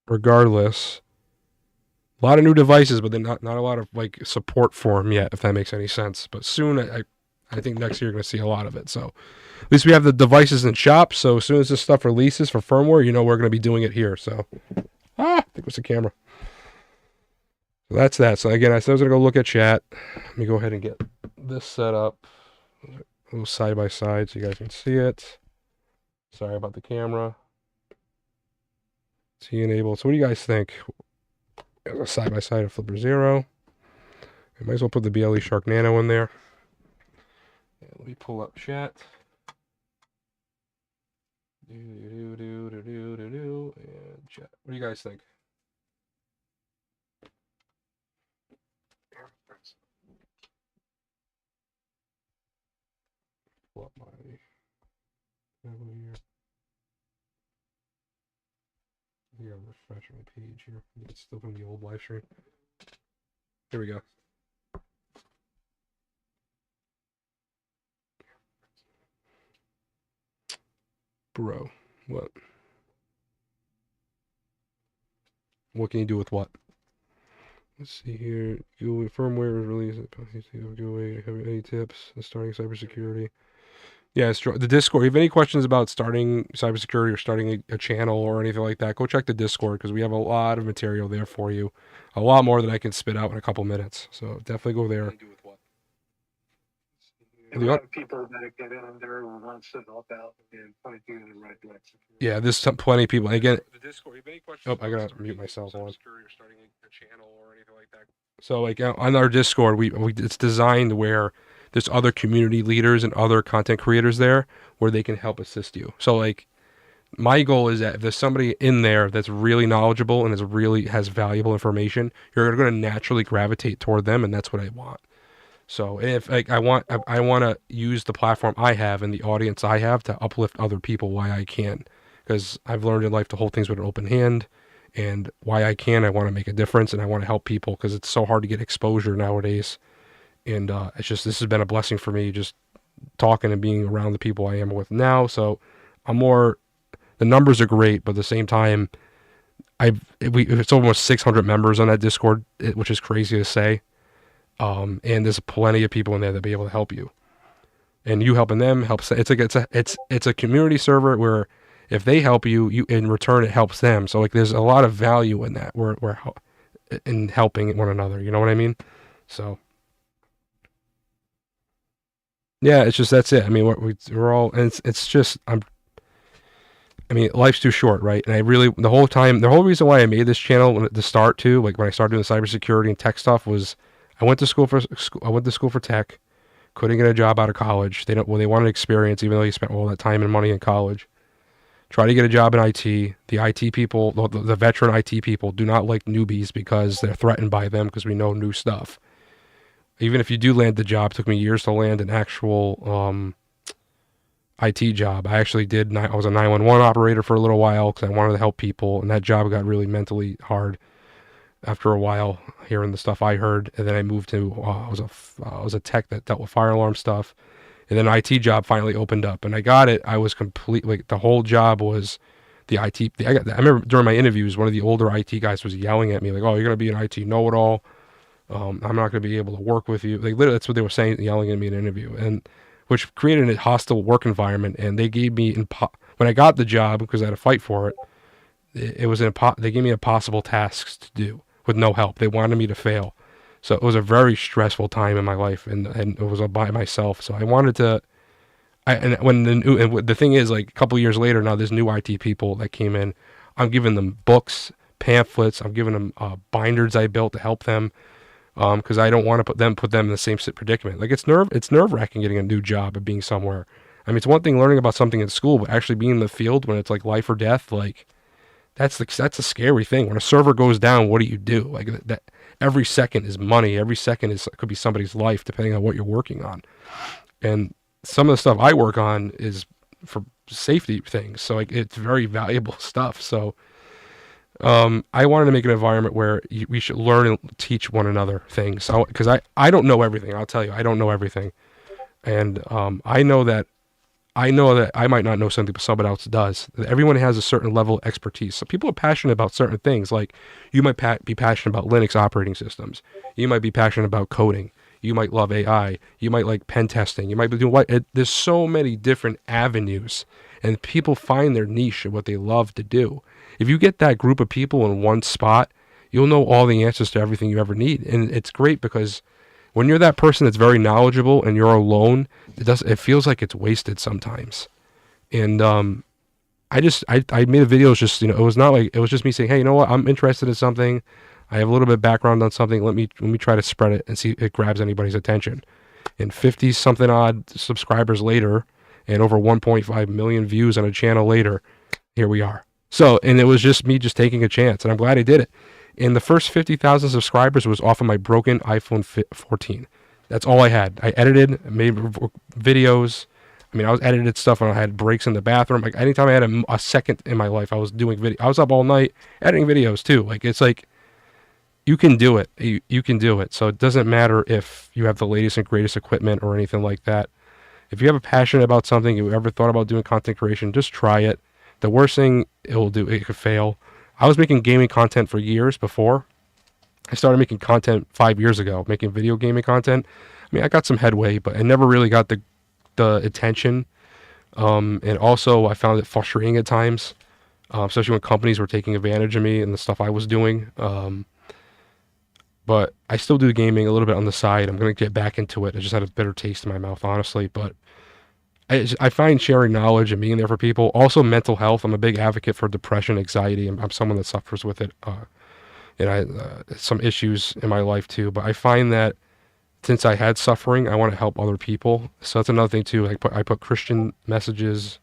regardless, a lot of new devices, but then not a lot of like support for them yet, if that makes any sense. But soon, I think next year you're going to see a lot of it. So at least we have the devices in shop. So as soon as this stuff releases for firmware, you know we're going to be doing it here. So I think it was the camera. So that's that. So again, I said I was going to go look at chat. Let me go ahead and get this set up. A little side by side so you guys can see it. Sorry about the camera. T-Enable. So what do you guys think? A side by side of Flipper Zero. I might as well put the BLEShark Nano in there. Yeah, let me pull up chat. And chat. What do you guys think? Pull up my tablet here. refresh my page here. It's still from the old live stream. Here we go. Bro, what? What can you do with what? Let's see here. Google firmware is released. Any tips on starting cybersecurity? Yeah, it's true. The Discord. If you have any questions about starting cybersecurity or starting a channel or anything like that, go check the Discord because we have a lot of material there for you. A lot more than I can spit out in a couple minutes. So definitely go there. And we have people that get in there who wants to help out and point you in the right direction. Yeah, there's plenty of people. Again, the Discord. If you have any questions, I gotta mute myself. Hold on. Or starting a channel or anything like that. So like on our Discord, we it's designed where there's other community leaders and other content creators there where they can help assist you. So like my goal is that if there's somebody in there that's really knowledgeable and has valuable information, you're going to naturally gravitate toward them, and that's what I want. So if like I want to use the platform I have and the audience I have to uplift other people while I can, because I've learned in life to hold things with an open hand, and why I want to make a difference and I want to help people because it's so hard to get exposure nowadays. And it's just, this has been a blessing for me, just talking and being around the people I am with now. So the numbers are great, but at the same time, it's almost 600 members on that Discord, which is crazy to say. And there's plenty of people in there that be able to help you, and you helping them helps. It's a community server where if they help you in return, it helps them. So like, there's a lot of value in that. We're in helping one another. You know what I mean? So yeah, it's just, that's it. I mean, we're all, and it's just, life's too short, right? And the whole reason why I made this channel at the start too, like when I started doing cybersecurity and tech stuff, was I went to school for tech, couldn't get a job out of college. They wanted experience, even though you spent all that time and money in college. Try to get a job in IT. The IT people, the veteran IT people, do not like newbies because they're threatened by them because we know new stuff. Even if you do land the job, it took me years to land an actual IT job. I actually I was a 911 operator for a little while because I wanted to help people, and that job got really mentally hard after a while, hearing the stuff I heard. And then I moved to I was a tech that dealt with fire alarm stuff, and then an IT job finally opened up, and I got it. I was completely, the whole job was the IT. I remember during my interviews, one of the older IT guys was yelling at me like, "Oh, you're gonna be an IT know-it-all. I'm not gonna be able to work with you." Like literally, that's what they were saying, yelling at me in an interview, and which created a hostile work environment. And they gave me when I got the job, because I had to fight for it. They gave me impossible tasks to do with no help. They wanted me to fail. So it was a very stressful time in my life, and it was by myself. So I wanted to, and the thing is, like a couple of years later, now there's new IT people that came in. I'm giving them books, pamphlets. I'm giving them binders I built to help them, because I don't want to put them in the same predicament. Like it's nerve-wracking getting a new job and being somewhere. I mean, it's one thing learning about something in school, but actually being in the field when it's like life or death, like that's a scary thing. When a server goes down, what do you do? Like that, every second is money. Every second could be somebody's life, depending on what you're working on. And some of the stuff I work on is for safety things, so like it's very valuable stuff. So I wanted to make an environment where we should learn and teach one another things. Because I don't know everything. I'll tell you, I don't know everything, and I know that I might not know something, but somebody else does. Everyone has a certain level of expertise. So people are passionate about certain things. Like you might be passionate about Linux operating systems. You might be passionate about coding. You might love AI. You might like pen testing. You might be doing there's so many different avenues, and people find their niche and what they love to do. If you get that group of people in one spot, you'll know all the answers to everything you ever need. And it's great because when you're that person that's very knowledgeable and you're alone, it feels like it's wasted sometimes. And I made a video, just, it was just me saying, hey, you know what, I'm interested in something. I have a little bit of background on something. Let me try to spread it and see if it grabs anybody's attention. And 50 something odd subscribers later, and over 1.5 million views on a channel later, here we are. So, and it was just me just taking a chance, and I'm glad I did it. And the first 50,000 subscribers was off of my broken iPhone 14. That's all I had. I edited, made videos, I mean, I was edited stuff when I had breaks in the bathroom. Like anytime I had a second in my life, I was doing video. I was up all night editing videos too. Like it's like you can do it. You can do it. So it doesn't matter if you have the latest and greatest equipment or anything like that. If you have a passion about something, you ever thought about doing content creation, just try it. The worst thing it will do, it could fail. I was making gaming content for years before. I started making content 5 years ago, making video gaming content. I mean, I got some headway, but I never really got the attention. And also, I found it frustrating at times, especially when companies were taking advantage of me and the stuff I was doing. But I still do gaming a little bit on the side. I'm going to get back into it. I just had a bitter taste in my mouth, honestly. But I find sharing knowledge and being there for people. Also, mental health. I'm a big advocate for depression, anxiety. I'm someone that suffers with it. And I some issues in my life too. But I find that since I had suffering, I want to help other people. So that's another thing too. I put Christian messages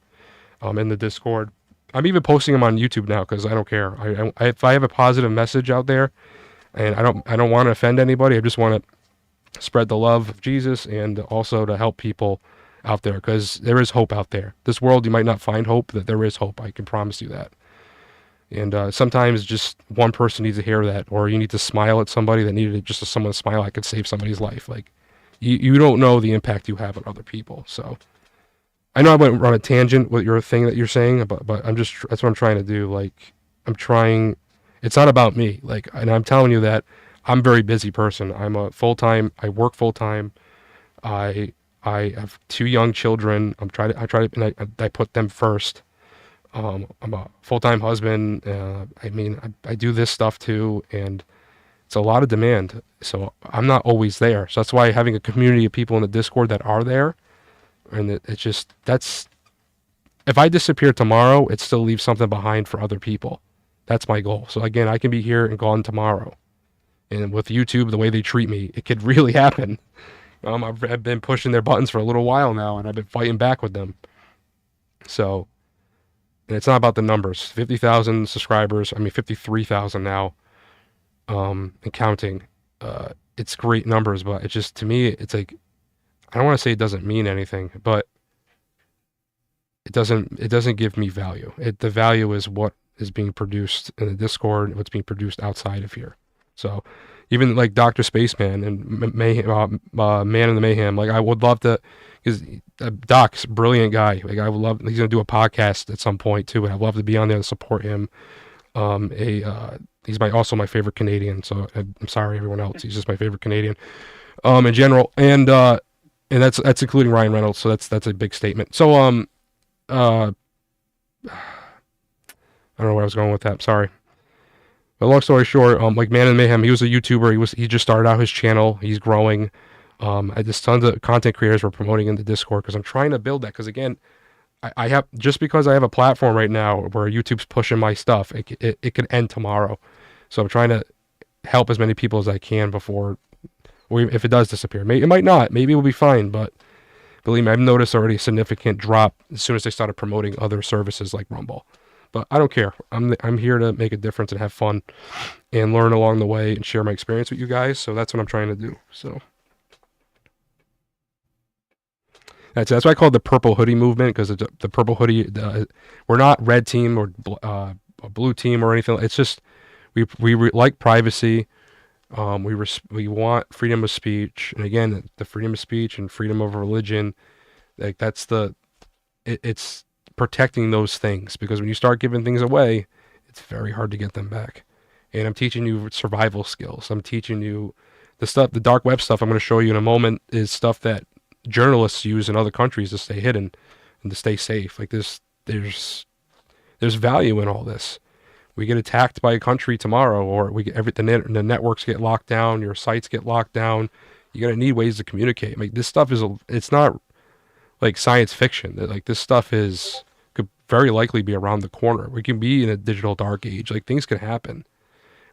in the Discord. I'm even posting them on YouTube now because I don't care. If I have a positive message out there, and I don't want to offend anybody. I just want to spread the love of Jesus and also to help people out there because there is hope out there. This world, you might not find hope, but there is hope. I can promise you that. And sometimes just one person needs to hear that, or you need to smile at somebody that needed just someone to smile. I could save somebody's life. Like you don't know the impact you have on other people. So I know I went on a tangent with your thing that you're saying, but that's what I'm trying to do. Like I'm trying. It's not about me. Like, and I'm telling you that I'm a very busy person. I work full time. I have 2 young children. I put them first. I'm a full-time husband. I do this stuff too, and it's a lot of demand. So I'm not always there. So that's why having a community of people in the Discord that are there, and it's just, if I disappear tomorrow, it still leaves something behind for other people. That's my goal. So again, I can be here and gone tomorrow. And with YouTube, the way they treat me, it could really happen. I've been pushing their buttons for a little while now, and I've been fighting back with them. So, and it's not about the numbers. 50,000 subscribers. I mean, 53,000 now, and counting. It's great numbers, but it's just, to me, it's like, I don't want to say it doesn't mean anything, but it doesn't give me value. The value is what is being produced in the Discord, what's being produced outside of here. So even like Dr. Spaceman and Man in the Mayhem, like I would love to, because Doc's a brilliant guy. Like I would love, he's going to do a podcast at some point too, and I'd love to be on there to support him. He's also my favorite Canadian, so I'm sorry everyone else. He's just my favorite Canadian in general. And that's including Ryan Reynolds, so that's a big statement. So I don't know where I was going with that. Sorry. But long story short, like Man in Mayhem, he was a YouTuber. He just started out his channel. He's growing. I just tons of content creators were promoting in the Discord because I'm trying to build that. Because again, I have, just because I have a platform right now where YouTube's pushing my stuff, it could end tomorrow. So I'm trying to help as many people as I can before, or if it does disappear. It might not. Maybe we'll be fine. But believe me, I've noticed already a significant drop as soon as they started promoting other services like Rumble. But I don't care. I'm here to make a difference and have fun and learn along the way and share my experience with you guys. So that's what I'm trying to do. So that's why I call it the purple hoodie movement, because the purple hoodie, we're not red team or a blue team or anything. It's just we like privacy. We want freedom of speech, and again, the freedom of speech and freedom of religion, like that's it's protecting those things, because when you start giving things away, it's very hard to get them back. And I'm teaching you survival skills. I'm teaching you the dark web stuff I'm going to show you in a moment is stuff that journalists use in other countries to stay hidden and to stay safe. Like there's value in all this. We get attacked by a country tomorrow, or the networks get locked down, your sites get locked down. You're going to need ways to communicate. Like this stuff it's not like science fiction. Like this stuff could very likely be around the corner. We can be in a digital dark age. Like things can happen.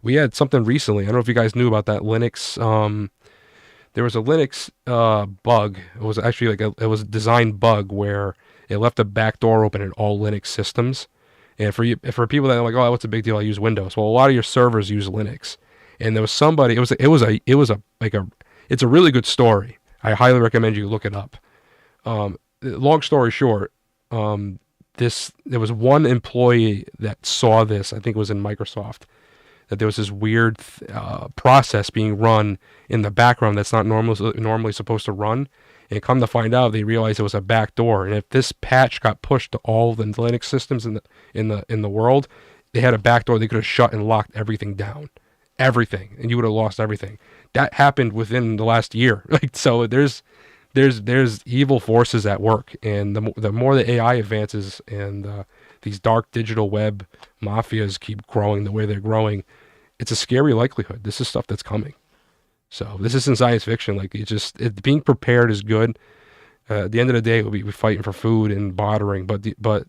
We had something recently. I don't know if you guys knew about that Linux. There was a Linux bug. It was actually it was a design bug where it left a back door open in all Linux systems. And for people that are like, oh, what's the big deal? I use Windows. Well, a lot of your servers use Linux. And there was somebody. It's a really good story. I highly recommend you look it up. long story short, there was one employee that saw this. I think it was in Microsoft, that there was this weird process being run in the background that's not normally supposed to run. And come to find out, they realized it was a backdoor. And if this patch got pushed to all the Linux systems in the world, they had a backdoor. They could have shut and locked everything down, everything, and you would have lost everything. That happened within the last year. Like, so there's evil forces at work, and the more the AI advances and these dark digital web mafias keep growing the way they're growing, it's a scary likelihood. This is stuff that's coming. So this isn't science fiction. Like, being prepared is good. At the end of the day, we'll be fighting for food and bartering, but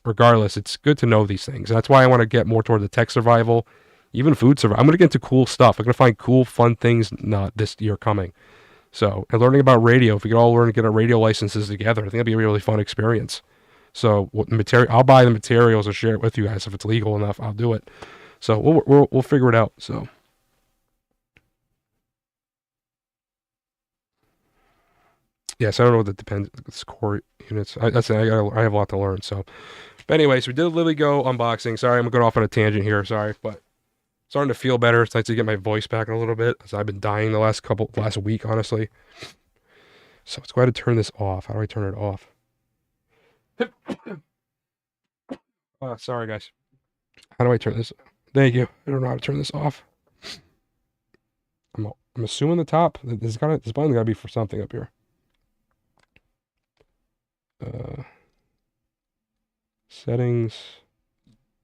regardless, it's good to know these things. That's why I want to get more toward the tech survival, even food survival. I'm going to get into cool stuff. I'm going to find cool, fun things this year coming. So, and learning about radio, if we could all learn to get our radio licenses together, I think that'd be a really fun experience. So, I'll buy the materials and share it with you guys. If it's legal enough, I'll do it. So we'll figure it out. So. Yes, I don't know what that depends. It's core units. I have a lot to learn. So, but anyways, we did a Lilygo unboxing. Sorry, I'm going off on a tangent here. Sorry, but starting to feel better. It's nice to get my voice back in a little bit, as I've been dying the last week, honestly. So let's go ahead and turn this off. How do I turn it off? Sorry, guys. How do I turn this? Thank you. I don't know how to turn this off. I'm assuming the top. This button's got to be for something up here. Settings.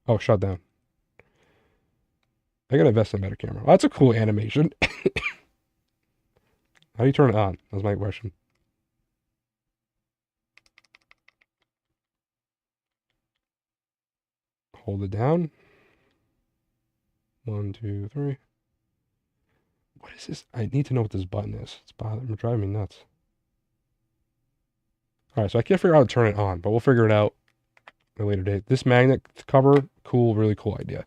Oh, shut down. I gotta invest in a better camera. Well, that's a cool animation. How do you turn it on? That's my question. Hold it down. 1, 2, 3. What is this? I need to know what this button is. It's driving me nuts. Alright, so I can't figure out how to turn it on, but we'll figure it out at a later date. This magnet cover, cool, really cool idea.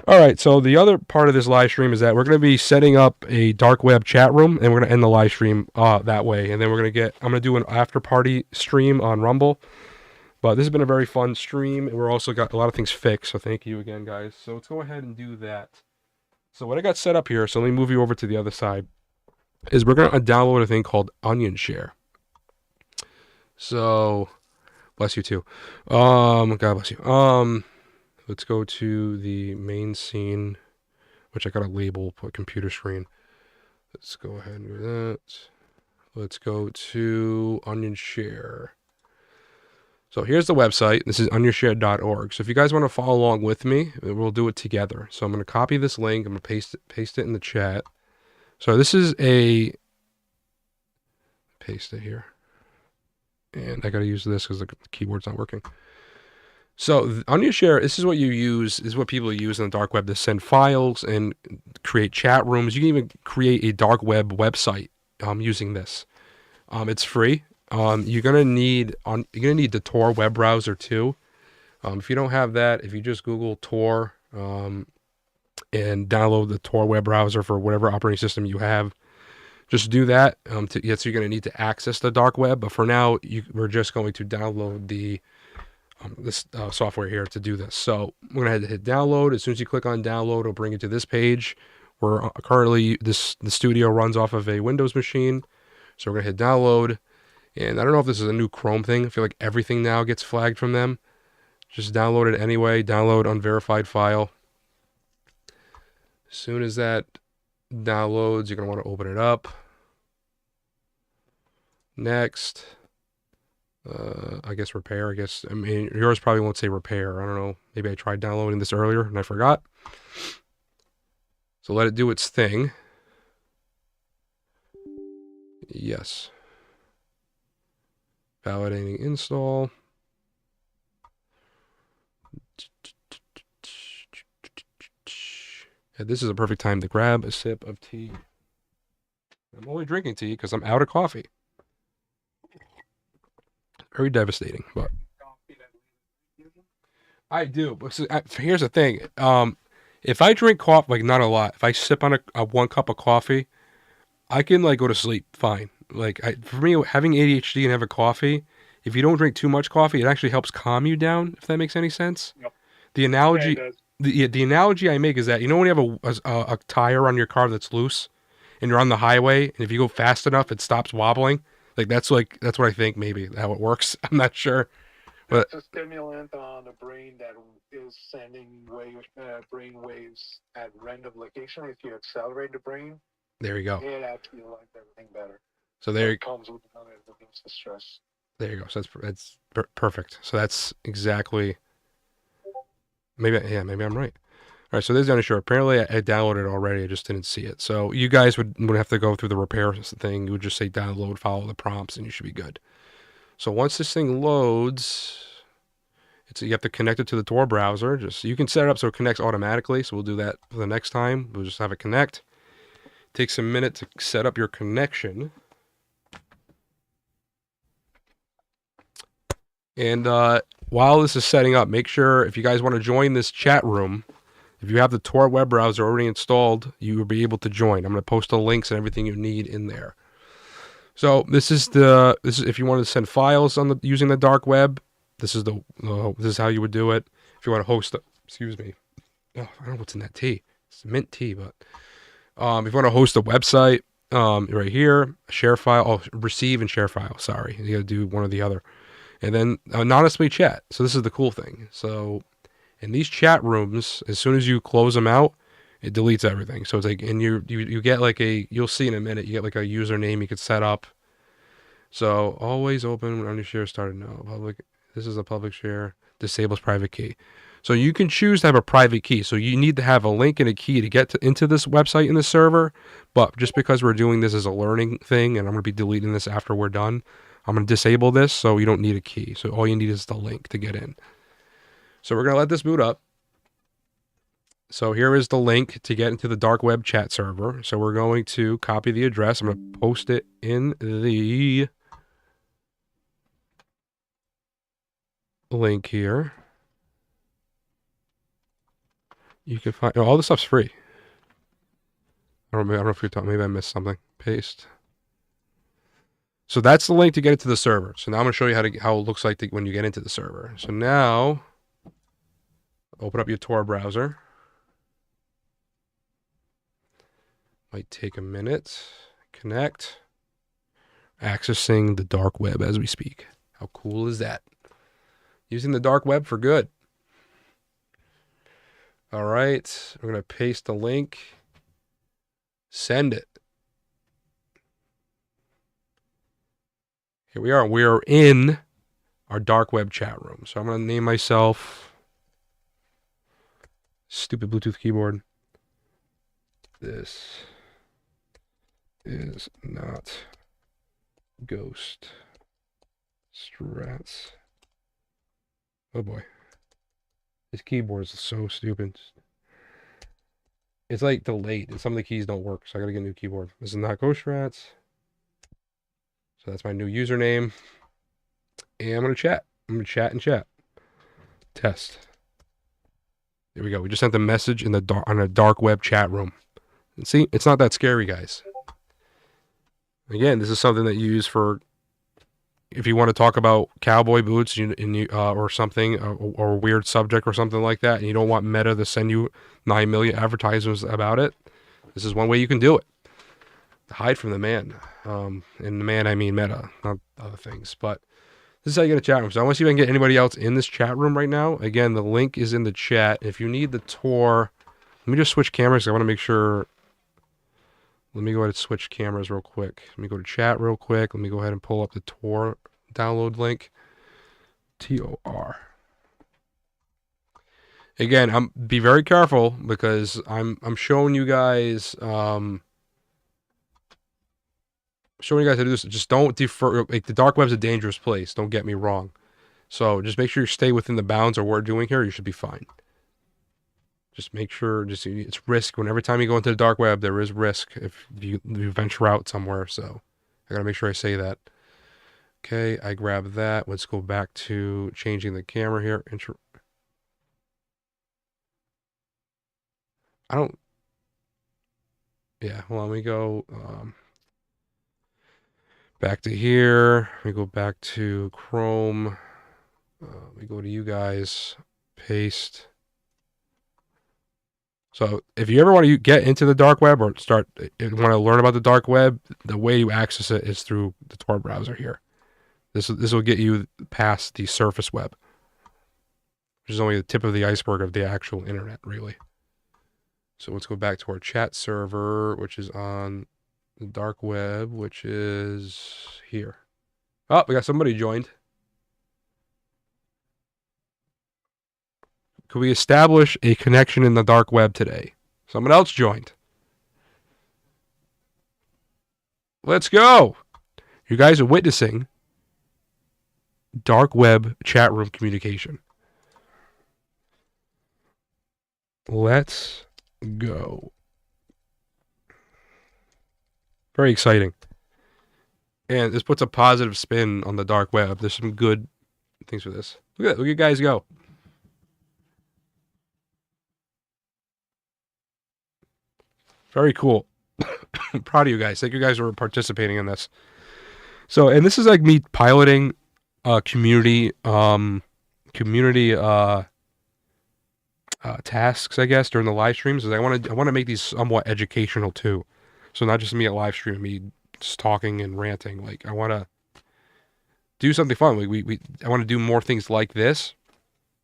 Alright, so the other part of this live stream is that we're going to be setting up a dark web chat room, and we're going to end the live stream that way. And then I'm going to do an after party stream on Rumble. But this has been a very fun stream, and we're also got a lot of things fixed, so thank you again, guys. So let's go ahead and do that. So what I got set up here, so let me move you over to the other side, is we're going to download a thing called Onion Share. So, bless you too. God bless you. Let's go to the main scene, which I got a label, put computer screen. Let's go ahead and do that. Let's go to Onion Share. So here's the website. This is onionshare.org. So if you guys want to follow along with me, we'll do it together. So I'm going to copy this link. I'm going to paste it in the chat. So this is paste it here. And I got to use this because the keyboard's not working. So Onion Share, this is what people use in the dark web to send files and create chat rooms. You can even create a dark web website using this. It's free. You're gonna need the Tor web browser too. If you don't have that, if you just Google Tor and download the Tor web browser for whatever operating system you have, just do that. So you're gonna need to access the dark web. But for now, we're just going to download this software here to do this. So we're gonna hit download. As soon as you click on download, it'll bring you to this page. We're currently the studio runs off of a Windows machine, so we're gonna hit download. And I don't know if this is a new Chrome thing. I feel like everything now gets flagged from them. Just download it anyway. Download unverified file. As soon as that downloads, you're going to want to open it up. Next. I guess repair. I mean, yours probably won't say repair. I don't know. Maybe I tried downloading this earlier and I forgot. So let it do its thing. Yes. Validating install. And this is a perfect time to grab a sip of tea. I'm only drinking tea because I'm out of coffee. Very devastating, but I do. But here's the thing. If I drink coffee, like not a lot, if I sip on a 1 cup of coffee, I can like go to sleep fine. like for me, having ADHD and have a coffee, if you don't drink too much coffee, it actually helps calm you down. If that makes any sense. Yep. The Yeah, it analogy, does. the analogy I make is that, you know, when you have a tire on your car that's loose, and you're on the highway, and if you go fast enough, it stops wobbling. Like that's what I think, maybe how it works. I'm not sure, but It's a stimulant on the brain that is sending brain waves at random location. If you accelerate the brain, there you go. it actually likes everything better. So It comes with another reduce the stress. there you go. So that's perfect. So that's exactly, maybe I'm right. All right, so this is unsure. Apparently, I downloaded it already. I just didn't see it. So you guys would have to go through the repair thing. You would just say download, follow the prompts, and you should be good. So once this thing loads, you have to connect it to the Tor browser. Just you can set it up so it connects automatically. So we'll do that for the next time. We'll just have it connect. Takes a minute to set up your connection. And while this is setting up, make sure if you guys want to join this chat room, if you have the Tor web browser already installed, you will be able to join. I'm going to post the links and everything you need in there. So this is if you want to send files on using the dark web, this is how you would do it. If you want to host, excuse me, oh, I don't know what's in that tea. It's mint tea, but if you want to host a website, right here, share file, receive and share file. Sorry, you got to do one or the other, and then anonymously chat. So this is the cool thing. So in these chat rooms, as soon as you close them out, it deletes everything. So it's like, and you get like you'll see in a minute, you get like a username you could set up. So always open when under share started. No public. This is a public share. Disables private key. So you can choose to have a private key. So you need to have a link and a key to get into this website in the server. But just because we're doing this as a learning thing, and I'm going to be deleting this after we're done, I'm going to disable this so you don't need a key. So all you need is the link to get in. So we're going to let this boot up. So here is the link to get into the dark web chat server. So we're going to copy the address. I'm going to post it in the link here. You can find all this stuff's free. I don't know if you're talking. Maybe I missed something. Paste. So that's the link to get it to the server. So now I'm going to show you how it looks like when you get into the server. So now, open up your Tor browser. Might take a minute. Connect. Accessing the dark web as we speak. How cool is that? Using the dark web for good. All right. We're going to paste the link. Send it. Here we are. We are in our dark web chat room. So I'm going to name myself, stupid Bluetooth keyboard, this is not Ghost Strats. Oh boy. This keyboard is so stupid. It's like delayed. Some of the keys don't work, so I gotta get a new keyboard. This is not Ghost Strats. So that's my new username. And I'm gonna chat. I'm gonna chat and chat. Test. There we go. We just sent a message in the on a dark web chat room. And see, it's not that scary, guys. Again, this is something that you use for if you want to talk about cowboy boots or something, or a weird subject or something like that, and you don't want Meta to send you 9 million advertisements about it. This is one way you can do it. Hide from the man. And the man, I mean Meta, not other things. But this is how you get a chat room. So I want to see if I can get anybody else in this chat room right now. Again, the link is in the chat. If you need the Tor, let me just switch cameras. I want to make sure. Let me go ahead and switch cameras real quick. Let me go to chat real quick. Let me go ahead and pull up the Tor download link. TOR. Again, be very careful because I'm showing you guys how to do this. Just don't defer. Like, the dark web's a dangerous place. Don't get me wrong. So just make sure you stay within the bounds of what we're doing here. You should be fine. Just make sure, it's risk. Every time you go into the dark web, there is risk if you venture out somewhere. So I gotta make sure I say that. Okay, I grab that. Let's go back to changing the camera here. Yeah, well, let me go. Back to here. We go back to Chrome. We go to you guys. Paste. So if you ever want to get into the dark web or want to learn about the dark web, the way you access it is through the Tor browser here. This will get you past the surface web, which is only the tip of the iceberg of the actual internet, really. So let's go back to our chat server, which is on the dark web, which is here. Oh, we got somebody joined. Could we establish a connection in the dark web today? Someone else joined. Let's go. You guys are witnessing dark web chat room communication. Let's go. Very exciting. And this puts a positive spin on the dark web. There's some good things for this. Look at that. Look at you guys go. Very cool. I'm proud of you guys. Thank you guys for participating in this. So, and this is like me piloting community tasks, I guess, during the live streams. I want to make these somewhat educational too. So not just me at live stream, me just talking and ranting. Like I want to do something fun. I want to do more things like this.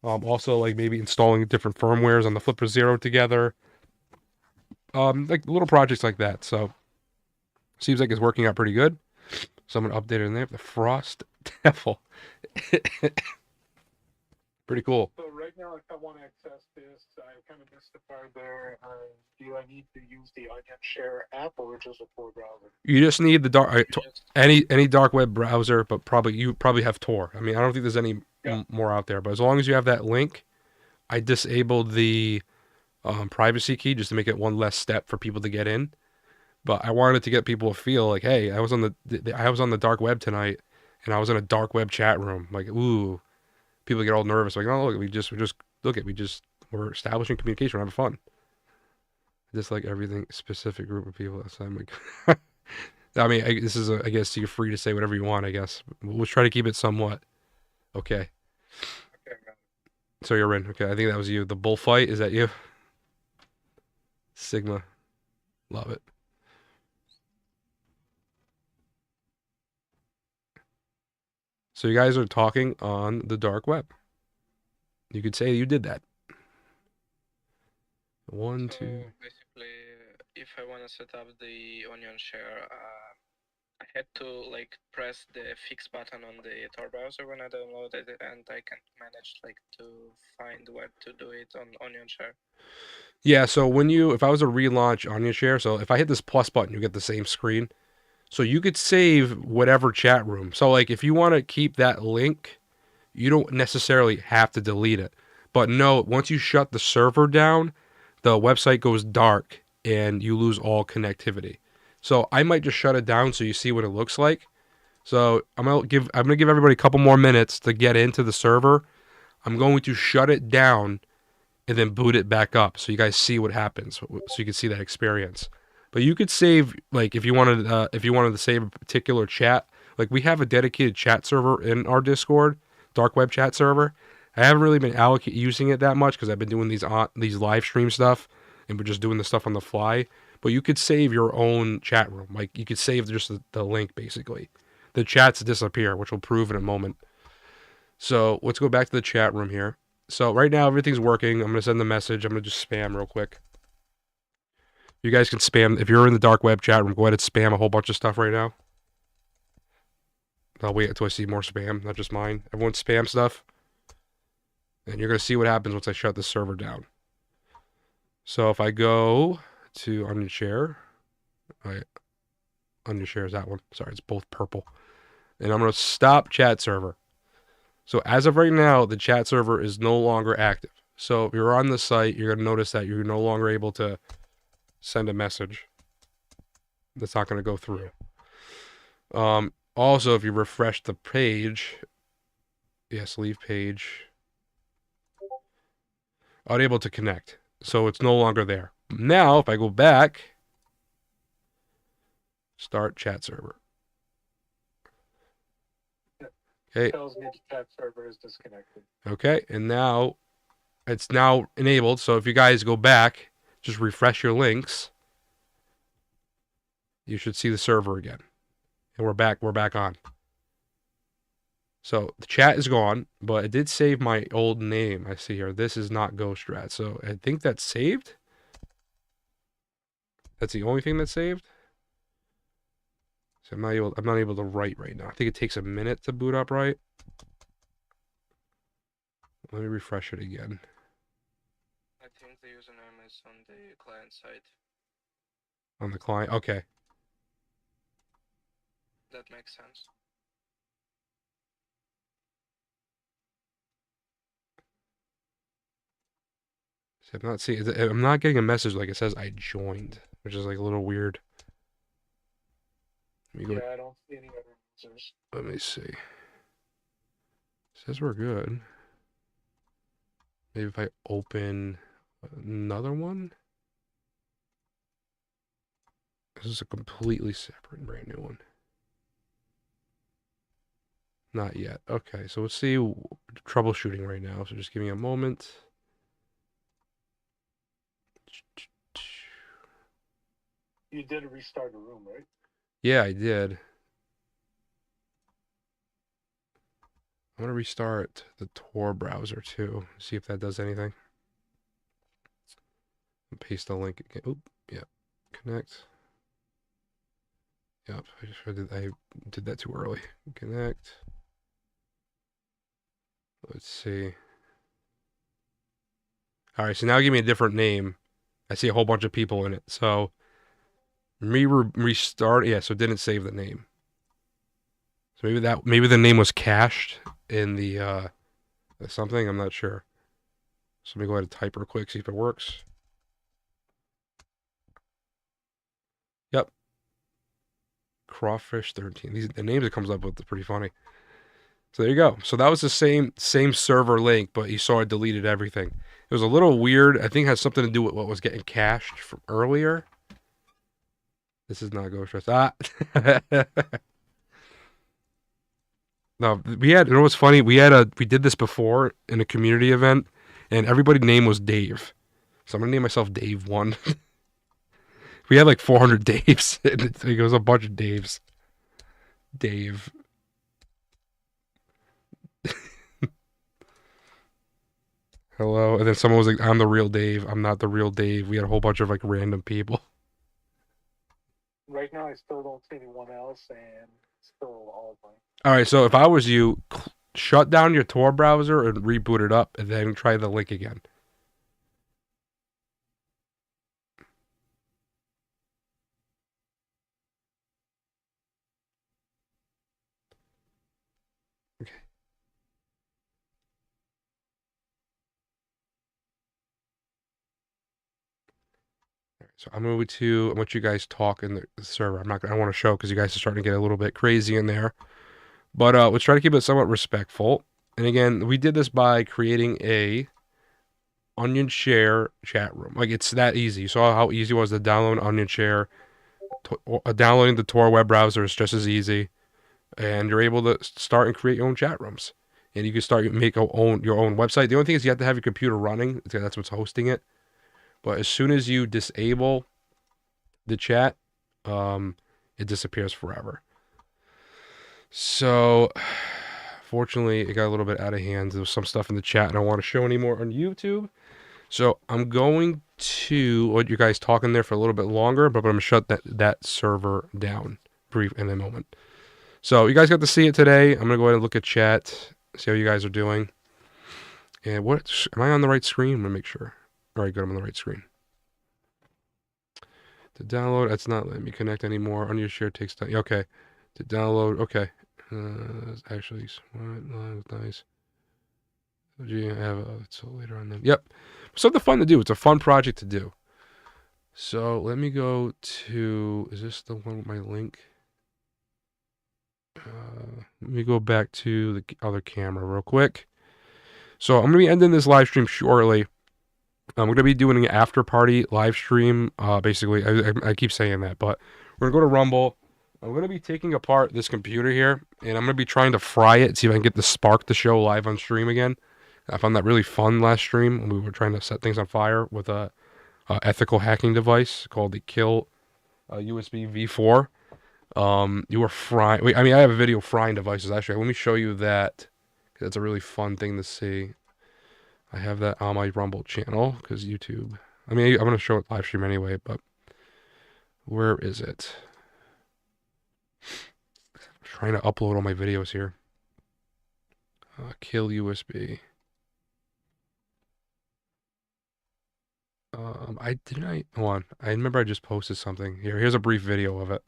Also like maybe installing different firmwares on the Flipper Zero together. Like little projects like that. So seems like it's working out pretty good. Someone updated in there. The Frost Devil. Pretty cool. So right now, if I want to access this, I kind of missed the part there. Do I need to use the Onion Share app or just a Tor browser? You just need the any dark web browser, but you probably have Tor. I mean, I don't think there's any more out there, but as long as you have that link, I disabled the privacy key just to make it one less step for people to get in. But I wanted to get people to feel like, hey, I was on the dark web tonight, and I was in a dark web chat room. Like, ooh, people get all nervous. Like, oh, look, we're establishing communication, we're having fun. Just like everything, specific group of people. So I'm like, I mean, I guess you're free to say whatever you want. I guess we'll try to keep it somewhat okay. So you're in. Okay, I think that was you. The bullfight, is that you? Sigma, love it. So you guys are talking on the dark web. You could say you did that. One, So two. basically, if I want to set up the Onion Share, I had to like press the fix button on the Tor browser when I downloaded it, and I can't manage like to find where to do it on Onion Share. Yeah, so if I was to relaunch Onion Share, so if I hit this plus button, you get the same screen. So you could save whatever chat room. So like if you want to keep that link, you don't necessarily have to delete it. But no, once you shut the server down, the website goes dark and you lose all connectivity. So I might just shut it down so you see what it looks like. So I'm gonna give everybody a couple more minutes to get into the server. I'm going to shut it down and then boot it back up so you guys see what happens, so you can see that experience. But you could save, like if you wanted to save a particular chat, like we have a dedicated chat server in our Discord, dark web chat server. I haven't really been using it that much because I've been doing these live stream stuff and we're just doing the stuff on the fly. But you could save your own chat room. Like you could save just the link basically. The chats disappear, which we'll prove in a moment. So let's go back to the chat room here. So right now everything's working. I'm gonna send the message. I'm gonna just spam real quick. You guys can spam. If you're in the dark web chat room, go ahead and spam a whole bunch of stuff right now. I'll wait until I see more spam, not just mine. Everyone spam stuff. And you're going to see what happens once I shut the server down. So if I go to Onion Share. Onion Share is that one. Sorry, it's both purple. And I'm going to stop chat server. So as of right now, the chat server is no longer active. So if you're on the site, you're going to notice that you're no longer able to send a message. That's not going to go through. Also, if you refresh the page, yes, leave page, unable to connect. So it's no longer there. Now, if I go back, start chat server. Okay. It tells me the chat server is disconnected. Okay, and now it's now enabled. So if you guys go back, just refresh your links, you should see the server again. And we're back on. So the chat is gone, but it did save my old name. I see here. This is not GhostRat. So I think that's saved. That's the only thing that's saved. So I'm not able to write right now. I think it takes a minute to boot up right. Let me refresh it again. I think the username is on the client side. On the client, okay. That makes sense. So I'm not getting a message like it says I joined, which is like a little weird. Let me go. Yeah, I don't see any other users. Let me see. It says we're good. Maybe if I open another one. This is a completely separate, brand new one. Not yet. Okay, so let's see troubleshooting right now. So just give me a moment. You did restart the room, right? Yeah, I did. I'm going to restart the Tor browser too. See if that does anything. And paste the link again. Oop, yeah. Connect. Yep, I did that too early. Connect. Let's see. All right, so now give me a different name. I see a whole bunch of people in it. So restart. Yeah, so it didn't save the name. So maybe the name was cached in the something. I'm not sure. So let me go ahead and type real quick, see if it works. Yep. Crawfish 13. The names it comes up with are pretty funny. So there you go. So that was the same server link, but you saw it deleted everything. It was a little weird. I think it has something to do with what was getting cached from earlier. This is not GhostRat. No, you know what's funny? We did this before in a community event, and everybody's name was Dave. So I'm gonna name myself Dave 1. We had like 400 Daves, and it was a bunch of Daves. Dave. Hello, and then someone was like, "I'm the real Dave. I'm not the real Dave." We had a whole bunch of like random people. Right now, I still don't see anyone else, and still all blank. All right, so if I was you, shut down your Tor browser and reboot it up, and then try the link again. Okay. So I want you guys talk in the server. I don't want to show because you guys are starting to get a little bit crazy in there. But let's try to keep it somewhat respectful. And again, we did this by creating a Onion Share chat room. Like, it's that easy. You saw how easy it was to download Onion Share. Downloading the Tor web browser is just as easy. And you're able to start and create your own chat rooms. And you can start make your own website. The only thing is you have to have your computer running. That's what's hosting it. But as soon as you disable the chat, it disappears forever. So, fortunately, it got a little bit out of hand. There was some stuff in the chat I don't want to show anymore on YouTube. So, I'm going to let you guys talk in there for a little bit longer, but I'm going to shut that server down in a moment. So, you guys got to see it today. I'm going to go ahead and look at chat, see how you guys are doing. And am I on the right screen? I'm going to make sure. All right, good. I'm on the right screen. To download, it's not letting me connect anymore. On your share takes time. Okay. To download, okay. Actually, nice. Gee, I have so later on then. Yep. Something fun to do. It's a fun project to do. So let me go to, is this the one with my link? Let me go back to the other camera real quick. So I'm going to be ending this live stream shortly. I'm going to be doing an after party live stream. Basically, I keep saying that, but we're going to go to Rumble. I'm going to be taking apart this computer here, and I'm going to be trying to fry it, see if I can get the spark to show live on stream again. I found that really fun last stream when we were trying to set things on fire with a ethical hacking device called the Kill USB V4. You were frying. Wait, I mean, I have a video frying devices actually. Let me show you that. That's a really fun thing to see. I have that on my Rumble channel because YouTube. I mean, I'm gonna show it live stream anyway, but where is it? I'm trying to upload all my videos here. Kill USB. Hold on. I remember I just posted something here. Here's a brief video of it.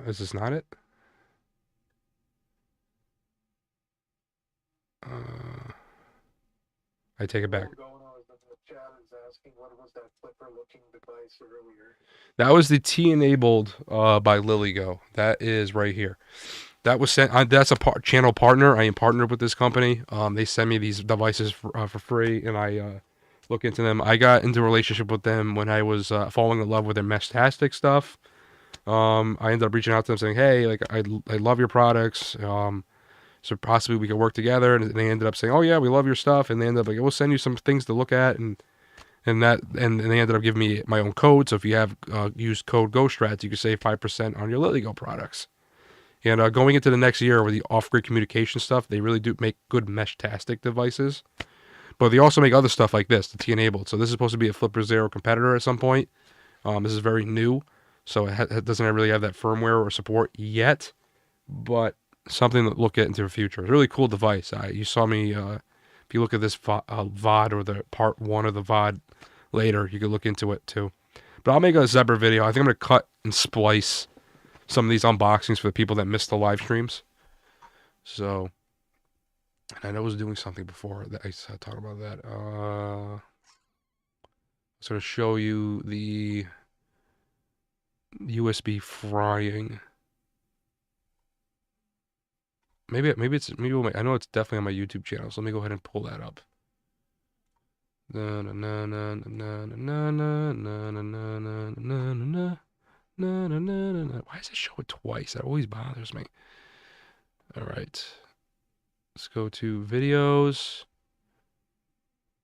Is this not it? I take it back. The chat is asking what was that flipper-looking device earlier. That was the T-enabled by Lilygo. That is right here. That was sent. That's a channel partner. I am partnered with this company. They send me these devices for free, and I look into them. I got into a relationship with them when I was falling in love with their Meshtastic stuff. I ended up reaching out to them saying, "Hey, like I love your products. So possibly we could work together." And they ended up saying, "Oh yeah, we love your stuff." And they ended up like, "We'll send you some things to look at," and they ended up giving me my own code. So if you have used code GoStrats, you can save 5% on your Lilygo products. And going into the next year with the off-grid communication stuff, they really do make good Meshtastic devices. But they also make other stuff like this, the T-enabled. So this is supposed to be a Flipper Zero competitor at some point. This is very new, so it doesn't really have that firmware or support yet. But something to look at into the future. It's a really cool device. You saw me, if you look at this VOD or the part 1 of the VOD later, you can look into it too. But I'll make a separate video. I think I'm going to cut and splice some of these unboxings for the people that missed the live streams. So, and I know I was doing something before that I talked about that. I was going to show you the USB frying. Maybe I know it's definitely on my YouTube channel, so let me go ahead and pull that up. Why does it show it twice? That always bothers me. All right. Let's go to videos.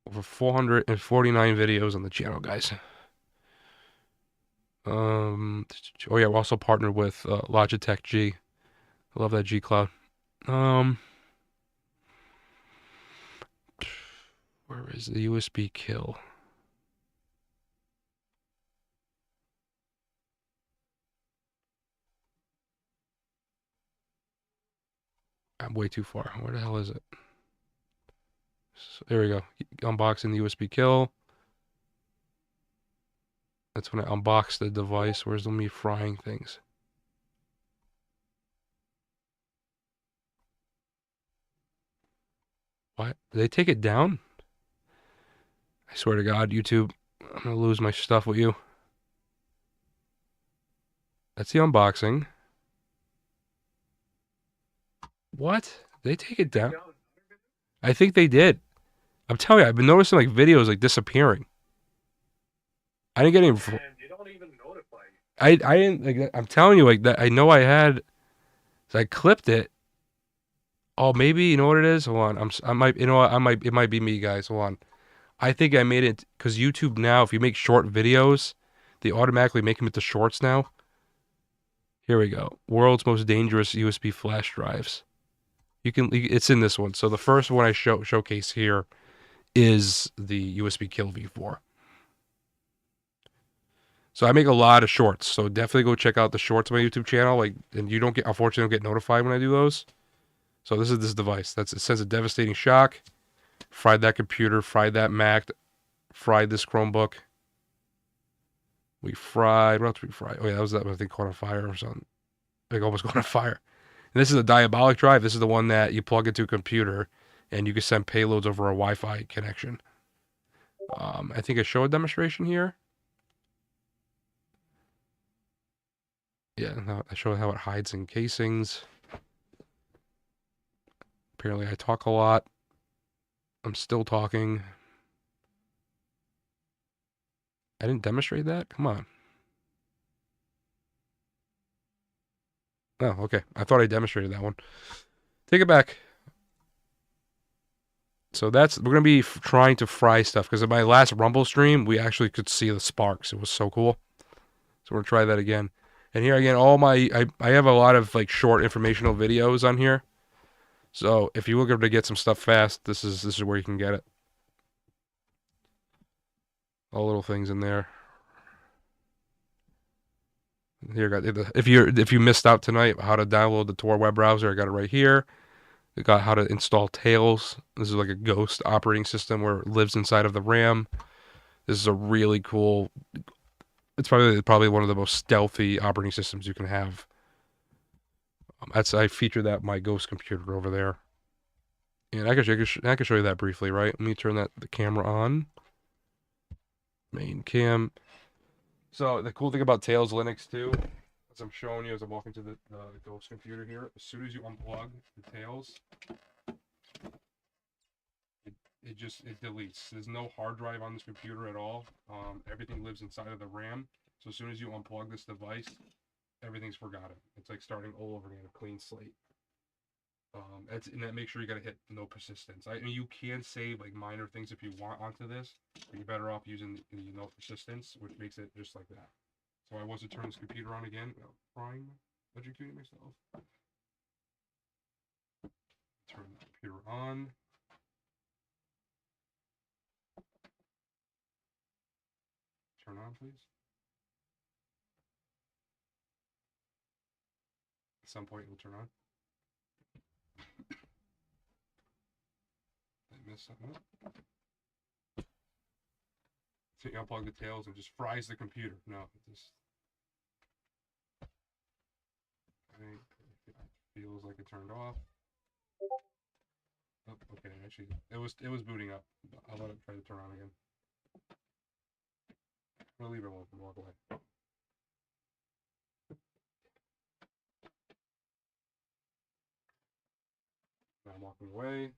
Over 449 videos on the channel, guys. Oh yeah, we're also partnered with Logitech G. I love that G Cloud. Where is the USB kill? I'm way too far. Where the hell is it? So, there we go. Unboxing the USB kill. That's when I unbox the device. Where's me frying things? What? Did they take it down? I swear to God, YouTube, I'm gonna lose my stuff with you. That's the unboxing. What? Did they take it down? I think they did. I'm telling you, I've been noticing like videos like disappearing. I didn't get any. And they don't even notify you. I didn't like. I'm telling you, like that. I know I had. So I clipped it. Oh, maybe you know what it is. Hold on. I might. You know what? I might. It might be me, guys. Hold on. I think I made it because YouTube now, if you make short videos, they automatically make them into shorts now. Here we go. World's most dangerous USB flash drives. You can. It's in this one. So the first one I showcase here is the USB Kill V4. So I make a lot of shorts. So definitely go check out the shorts on my YouTube channel. Like, and you unfortunately don't get notified when I do those. So this is this device. It sends a devastating shock. Fried that computer, fried that Mac, fried this Chromebook. What else we fried? Oh yeah, that was that thing caught on fire or something. Like almost caught on fire. And this is a diabolic drive. This is the one that you plug into a computer and you can send payloads over a Wi-Fi connection. I think I show a demonstration here. Yeah, I show how it hides in casings. Apparently I talk a lot. I'm still talking. I didn't demonstrate that? Come on. Oh, okay. I thought I demonstrated that one. Take it back. So we're going to be trying to fry stuff, because in my last Rumble stream, we actually could see the sparks. It was so cool. So we're going to try that again. And here again, I have a lot of like short informational videos on here. So if you're looking to get some stuff fast, this is where you can get it. All little things in there. Here, if you missed out tonight, how to download the Tor web browser, I got it right here. I got how to install Tails. This is like a ghost operating system where it lives inside of the RAM. This is a really cool. It's probably one of the most stealthy operating systems you can have. I featured that in my ghost computer over there, and I can show you that briefly, right? Let me turn the camera on. Main cam. So the cool thing about Tails Linux too, as I'm showing you as I'm walking to the ghost computer here, as soon as you unplug the Tails, it deletes. There's no hard drive on this computer at all. Everything lives inside of the RAM. So as soon as you unplug this device, everything's forgotten. It's like starting all over again, a clean slate. And that make sure you gotta hit no persistence. I mean, you can save like minor things if you want onto this, but you're better off using the no persistence, which makes it just like that. So I was to turn this computer on again. Frying, electrocuting myself. Turn the computer on. Turn on, please. At some point, it will turn on. I missed something up. So you unplug the Tails and just fries the computer. No, it just it feels like it turned off. Oh, okay, actually, it was booting up. I'll let it try to turn on again. I'm gonna leave it alone and walk away. Now I'm walking away.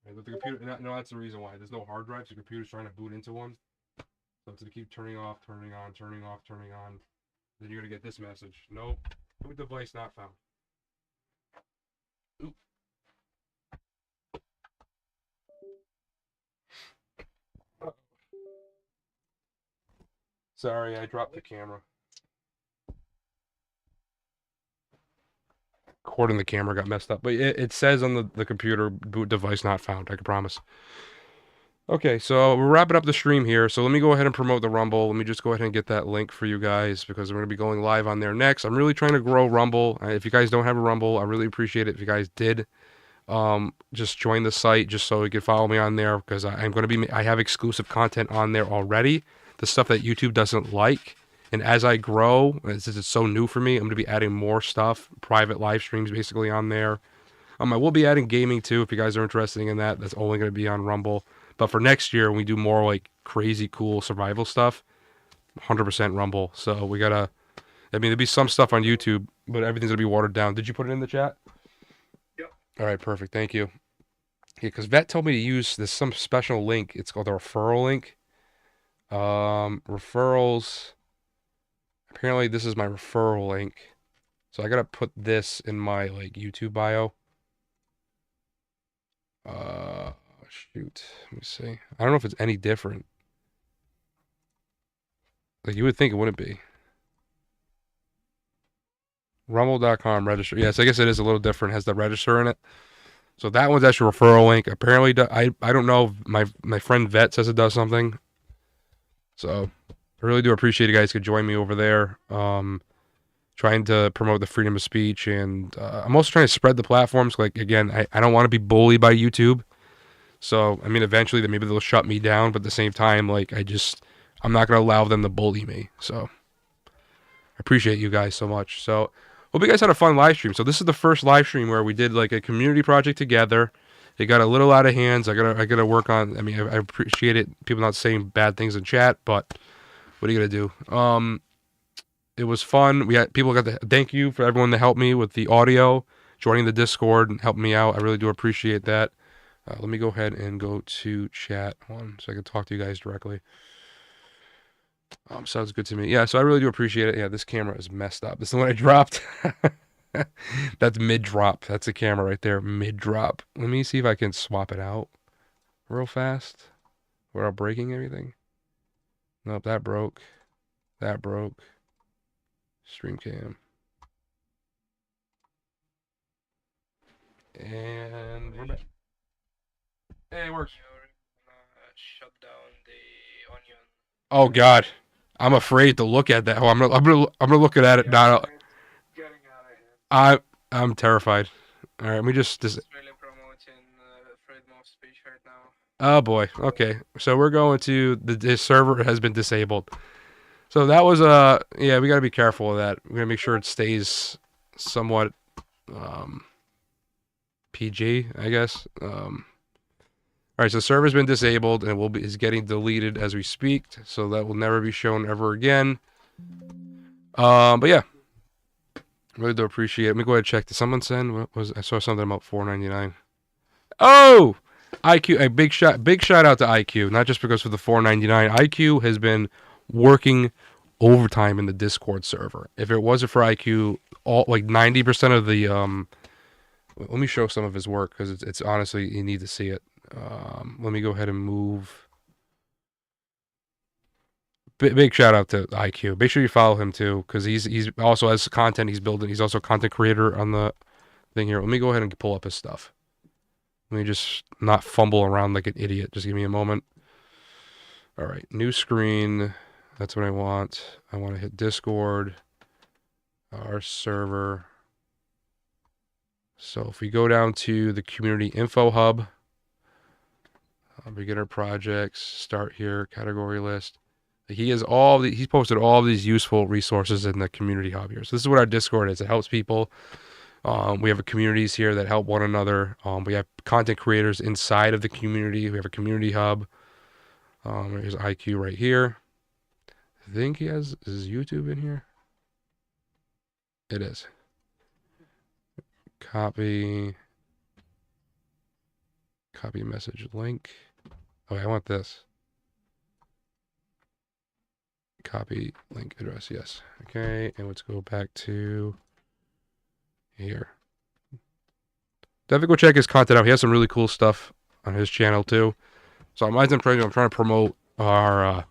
And with the computer, no, that's the reason why. There's no hard drive, so the computer's trying to boot into one. So it's to keep turning off, turning on, turning off, turning on. Then you're gonna get this message. Nope. Boot device not found. Oop. Sorry, I dropped the camera. Cord in the camera got messed up, but it says on the computer, boot device not found. I can promise. Okay, so we're wrapping up the stream here. So let me go ahead and promote the Rumble. Let me just go ahead and get that link for you guys, because we're going to be going live on there next. I'm really trying to grow Rumble. If you guys don't have a Rumble, I really appreciate it if you guys did. Just join the site just so you can follow me on there, because I have exclusive content on there already. The stuff that YouTube doesn't like. And as I grow, since it's so new for me, I'm going to be adding more stuff, private live streams basically on there. I will be adding gaming too, if you guys are interested in that. That's only going to be on Rumble. But for next year, when we do more like crazy cool survival stuff, 100% Rumble. So we gotta. I mean, there'll be some stuff on YouTube, but everything's gonna be watered down. Did you put it in the chat? Yep. All right, perfect. Thank you. Yeah, because Vet told me to use some special link. It's called a referral link. Referrals. Apparently, this is my referral link. So I gotta put this in my like YouTube bio. Shoot. Let me see. I don't know if it's any different. Like you would think it wouldn't be. Rumble.com register. Yes, I guess it is a little different. It has the register in it. So that one's actually a referral link. Apparently, I don't know. My friend Vet says it does something. So I really do appreciate you guys could join me over there. Trying to promote the freedom of speech, and I'm also trying to spread the platforms. Like again, I don't want to be bullied by YouTube. So I mean, eventually maybe they'll shut me down, but at the same time, like I'm not gonna allow them to bully me. So I appreciate you guys so much. So hope you guys had a fun live stream. So this is the first live stream where we did like a community project together. It got a little out of hands. I gotta work on. I mean, I appreciate it. People not saying bad things in chat, but what are you gonna do? It was fun. We had people thank you for everyone that helped me with the audio, joining the Discord and helping me out. I really do appreciate that. Let me go ahead and go to chat one so I can talk to you guys directly. Sounds good to me. Yeah, so I really do appreciate it. Yeah, this camera is messed up. This is the one I dropped. That's mid-drop. That's a camera right there, mid-drop. Let me see if I can swap it out real fast without breaking everything. Nope, that broke. That broke. Stream cam. And we're back. Hey, it works. Shut down the onion. Oh God, I'm afraid to look at that. Oh, I'm gonna look at it now. Getting out of hand. I'm terrified. All right, let me just. It's really promoting freedom of speech right now. Oh boy. Okay, so we're going to this server has been disabled. So that was yeah, we gotta be careful of that. We're gonna make sure it stays somewhat PG, I guess. All right, so server's been disabled and is getting deleted as we speak, so that will never be shown ever again. But yeah, really do appreciate it. Let me go ahead and check. Did someone send? What was? I saw something about $4.99. Oh, IQ! A big shout out to IQ. Not just because of the $4.99. IQ has been working overtime in the Discord server. If it wasn't for IQ, all like 90% of the let me show some of his work because it's honestly you need to see it. Let me go ahead and move. Big shout out to IQ. Make sure you follow him too, because he's also has content he's building. He's also a content creator on the thing here. Let me go ahead and pull up his stuff. Let me just not fumble around like an idiot. Just give me a moment. All right, new screen. That's what I want. I want to hit Discord, our server. So if we go down to the community info hub, beginner projects, start here, category list. He has he's posted all of these useful resources in the community hub here. So this is what our Discord is. It helps people. We have communities here that help one another. We have content creators inside of the community. We have a community hub. Here's IQ right here. I think he has his YouTube in here. It is. Copy message link. Okay, I want this. Copy link address, yes. Okay, and let's go back to here. Definitely go check his content out. He has some really cool stuff on his channel too. So I'm trying to promote our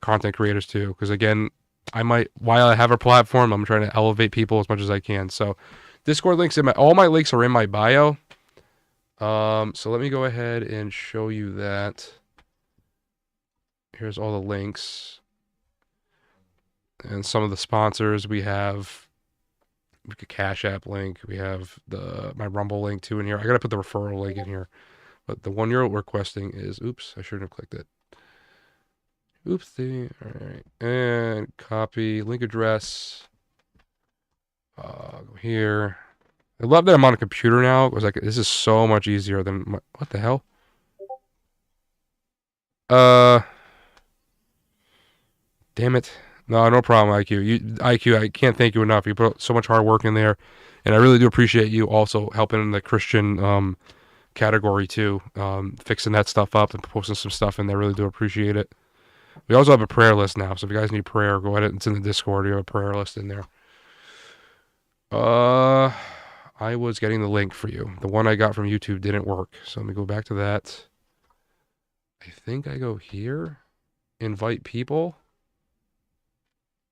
content creators too, because again, while I have a platform, I'm trying to elevate people as much as I can. So Discord links all my links are in my bio. So let me go ahead and show you that. Here's all the links and some of the sponsors. We have a Cash App link. We have my Rumble link too in here. I gotta put the referral link in here, but the one you're requesting is, oops, I shouldn't have clicked it. Oopsie. All right, and copy link address. Go here. I love that I'm on a computer now. It was like this is so much easier than what the hell. Damn it. No problem, IQ. IQ, I can't thank you enough. You put so much hard work in there, and I really do appreciate you also helping in the Christian category too, fixing that stuff up and posting some stuff in there. Really do appreciate it. We also have a prayer list now, so if you guys need prayer, go ahead. It's in the Discord. You have a prayer list in there. I was getting the link for you. The one I got from YouTube didn't work, so let me go back to that. I think I go here, invite people.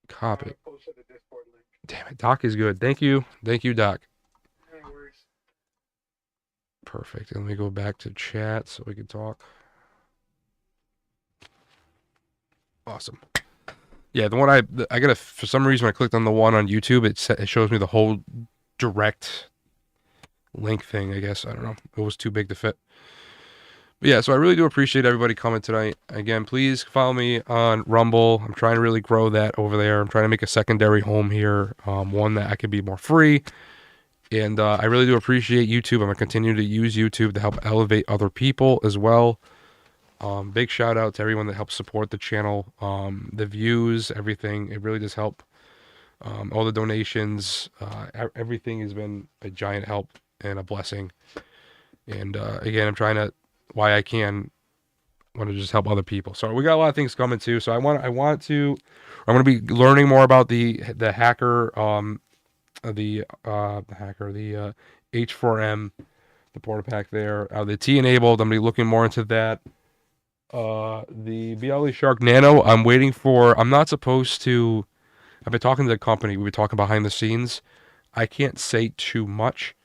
Copy. Damn it, Doc is good. Thank you, Doc. No worries. Perfect. Let me go back to chat so we can talk. Awesome. Yeah, the one I gotta, for some reason, when I clicked on the one on YouTube, it shows me the whole direct link thing. I guess I don't know. It was too big to fit. But yeah, so I really do appreciate everybody coming tonight. Again, please follow me on Rumble. I'm trying to really grow that over there. I'm trying to make a secondary home here, one that I can be more free. And I really do appreciate YouTube. I'm going to continue to use YouTube to help elevate other people as well. Big shout out to everyone that helps support the channel. The views, everything. It really does help. All the donations, everything has been a giant help and a blessing. And again, I'm trying to why I want to just help other people. So we got a lot of things coming too. So I'm going to be learning more about the hacker, the H4M, the porta pack there, the T enabled. I'm going to be looking more into that. The BLEShark Nano, I'm waiting for. I'm not supposed to. I've been talking to the company. We've been talking behind the scenes. I can't say too much,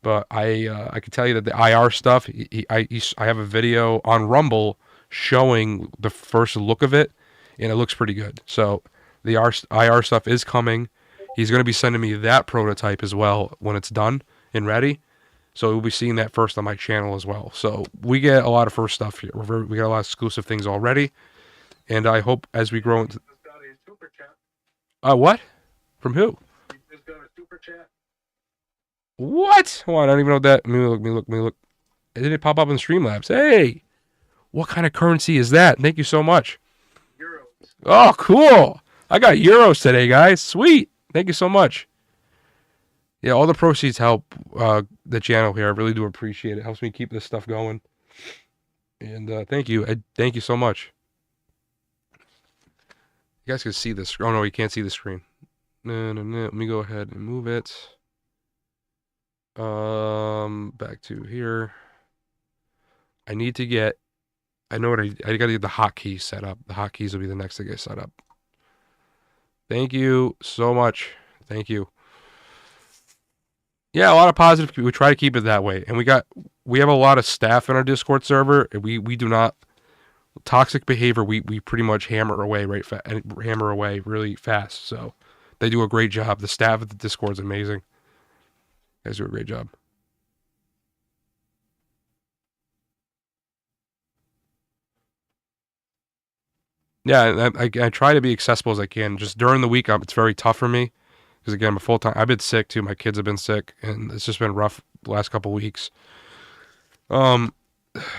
but I can tell you that the IR stuff. I have a video on Rumble showing the first look of it, and it looks pretty good. So the IR stuff is coming. He's going to be sending me that prototype as well when it's done and ready. So we'll be seeing that first on my channel as well. So we get a lot of first stuff here. We got a lot of exclusive things already, and I hope as we grow into. Just got a super chat. What? From who? You just got a super chat. What? Hold on, I don't even know what that. Let me look. It didn't pop up in Streamlabs. Hey, what kind of currency is that? Thank you so much. Euros. Oh, cool. I got euros today, guys. Sweet. Thank you so much. Yeah, all the proceeds help the channel here. I really do appreciate it. It helps me keep this stuff going. And thank you. Thank you so much. You guys can see this. Oh, no, you can't see the screen. No. Let me go ahead and move it. Back to here. I need to get... I know what I got to get the hotkeys set up. The hotkeys will be the next thing I set up. Thank you so much. Thank you. Yeah, a lot of positive. We try to keep it that way, and we have a lot of staff in our Discord server. And we do not toxic behavior. We pretty much hammer away really fast. So they do a great job. The staff at the Discord is amazing. You guys do a great job. Yeah, I try to be accessible as I can. Just during the week, it's very tough for me. Because again, I'm a full-time. I've been sick too. My kids have been sick, and it's just been rough the last couple weeks.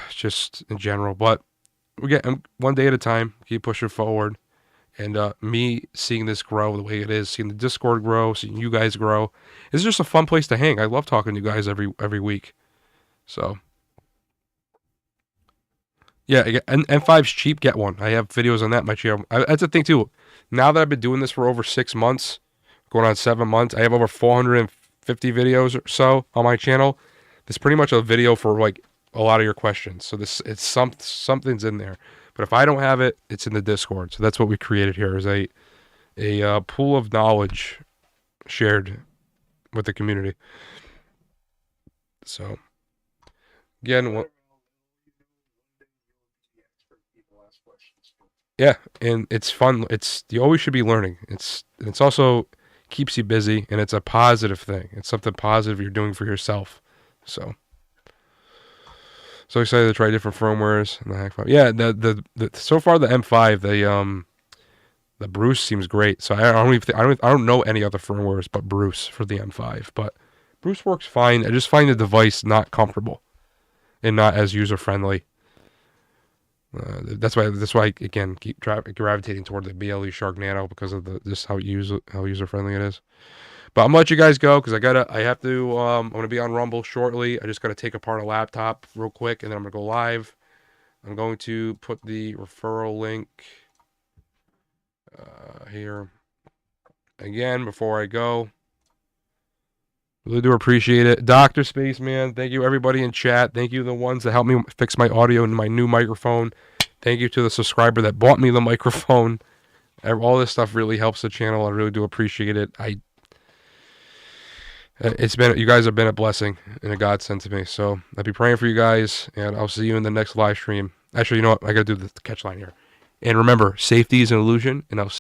Just in general, but we get one day at a time. Keep pushing forward, and me seeing this grow the way it is, seeing the Discord grow, seeing you guys grow, it's just a fun place to hang. I love talking to you guys every week. So yeah, and M5's cheap. Get one. I have videos on that. My channel. That's the thing too. Now that I've been doing this for over 6 months. Going on 7 months. I have over 450 videos or so on my channel. There's pretty much a video for like a lot of your questions. So something's in there. But if I don't have it, it's in the Discord. So that's what we created here is a pool of knowledge shared with the community. So again, yeah, and it's fun. You always should be learning. It's also keeps you busy, and it's a positive thing. It's something positive you're doing for yourself. So excited to try different firmwares and the Hack 5. Yeah, the so far the M5, the Bruce seems great. So I don't know any other firmwares but Bruce for the M5, but Bruce works fine. I just find the device not comfortable and not as user friendly. That's why again keep gravitating toward the BLEShark Nano because of just how user friendly it is. But I'm gonna let you guys go because I'm gonna be on Rumble shortly. I just gotta take apart a laptop real quick and then I'm gonna go live. I'm going to put the referral link here again before I go. Really do appreciate it. Dr. Spaceman, thank you everybody in chat. Thank you the ones that helped me fix my audio and my new microphone. Thank you to the subscriber that bought me the microphone. All this stuff really helps the channel. I really do appreciate it. You guys have been a blessing and a godsend to me. So I'll be praying for you guys, and I'll see you in the next live stream. Actually, you know what? I gotta do the catch line here. And remember, safety is an illusion, and I'll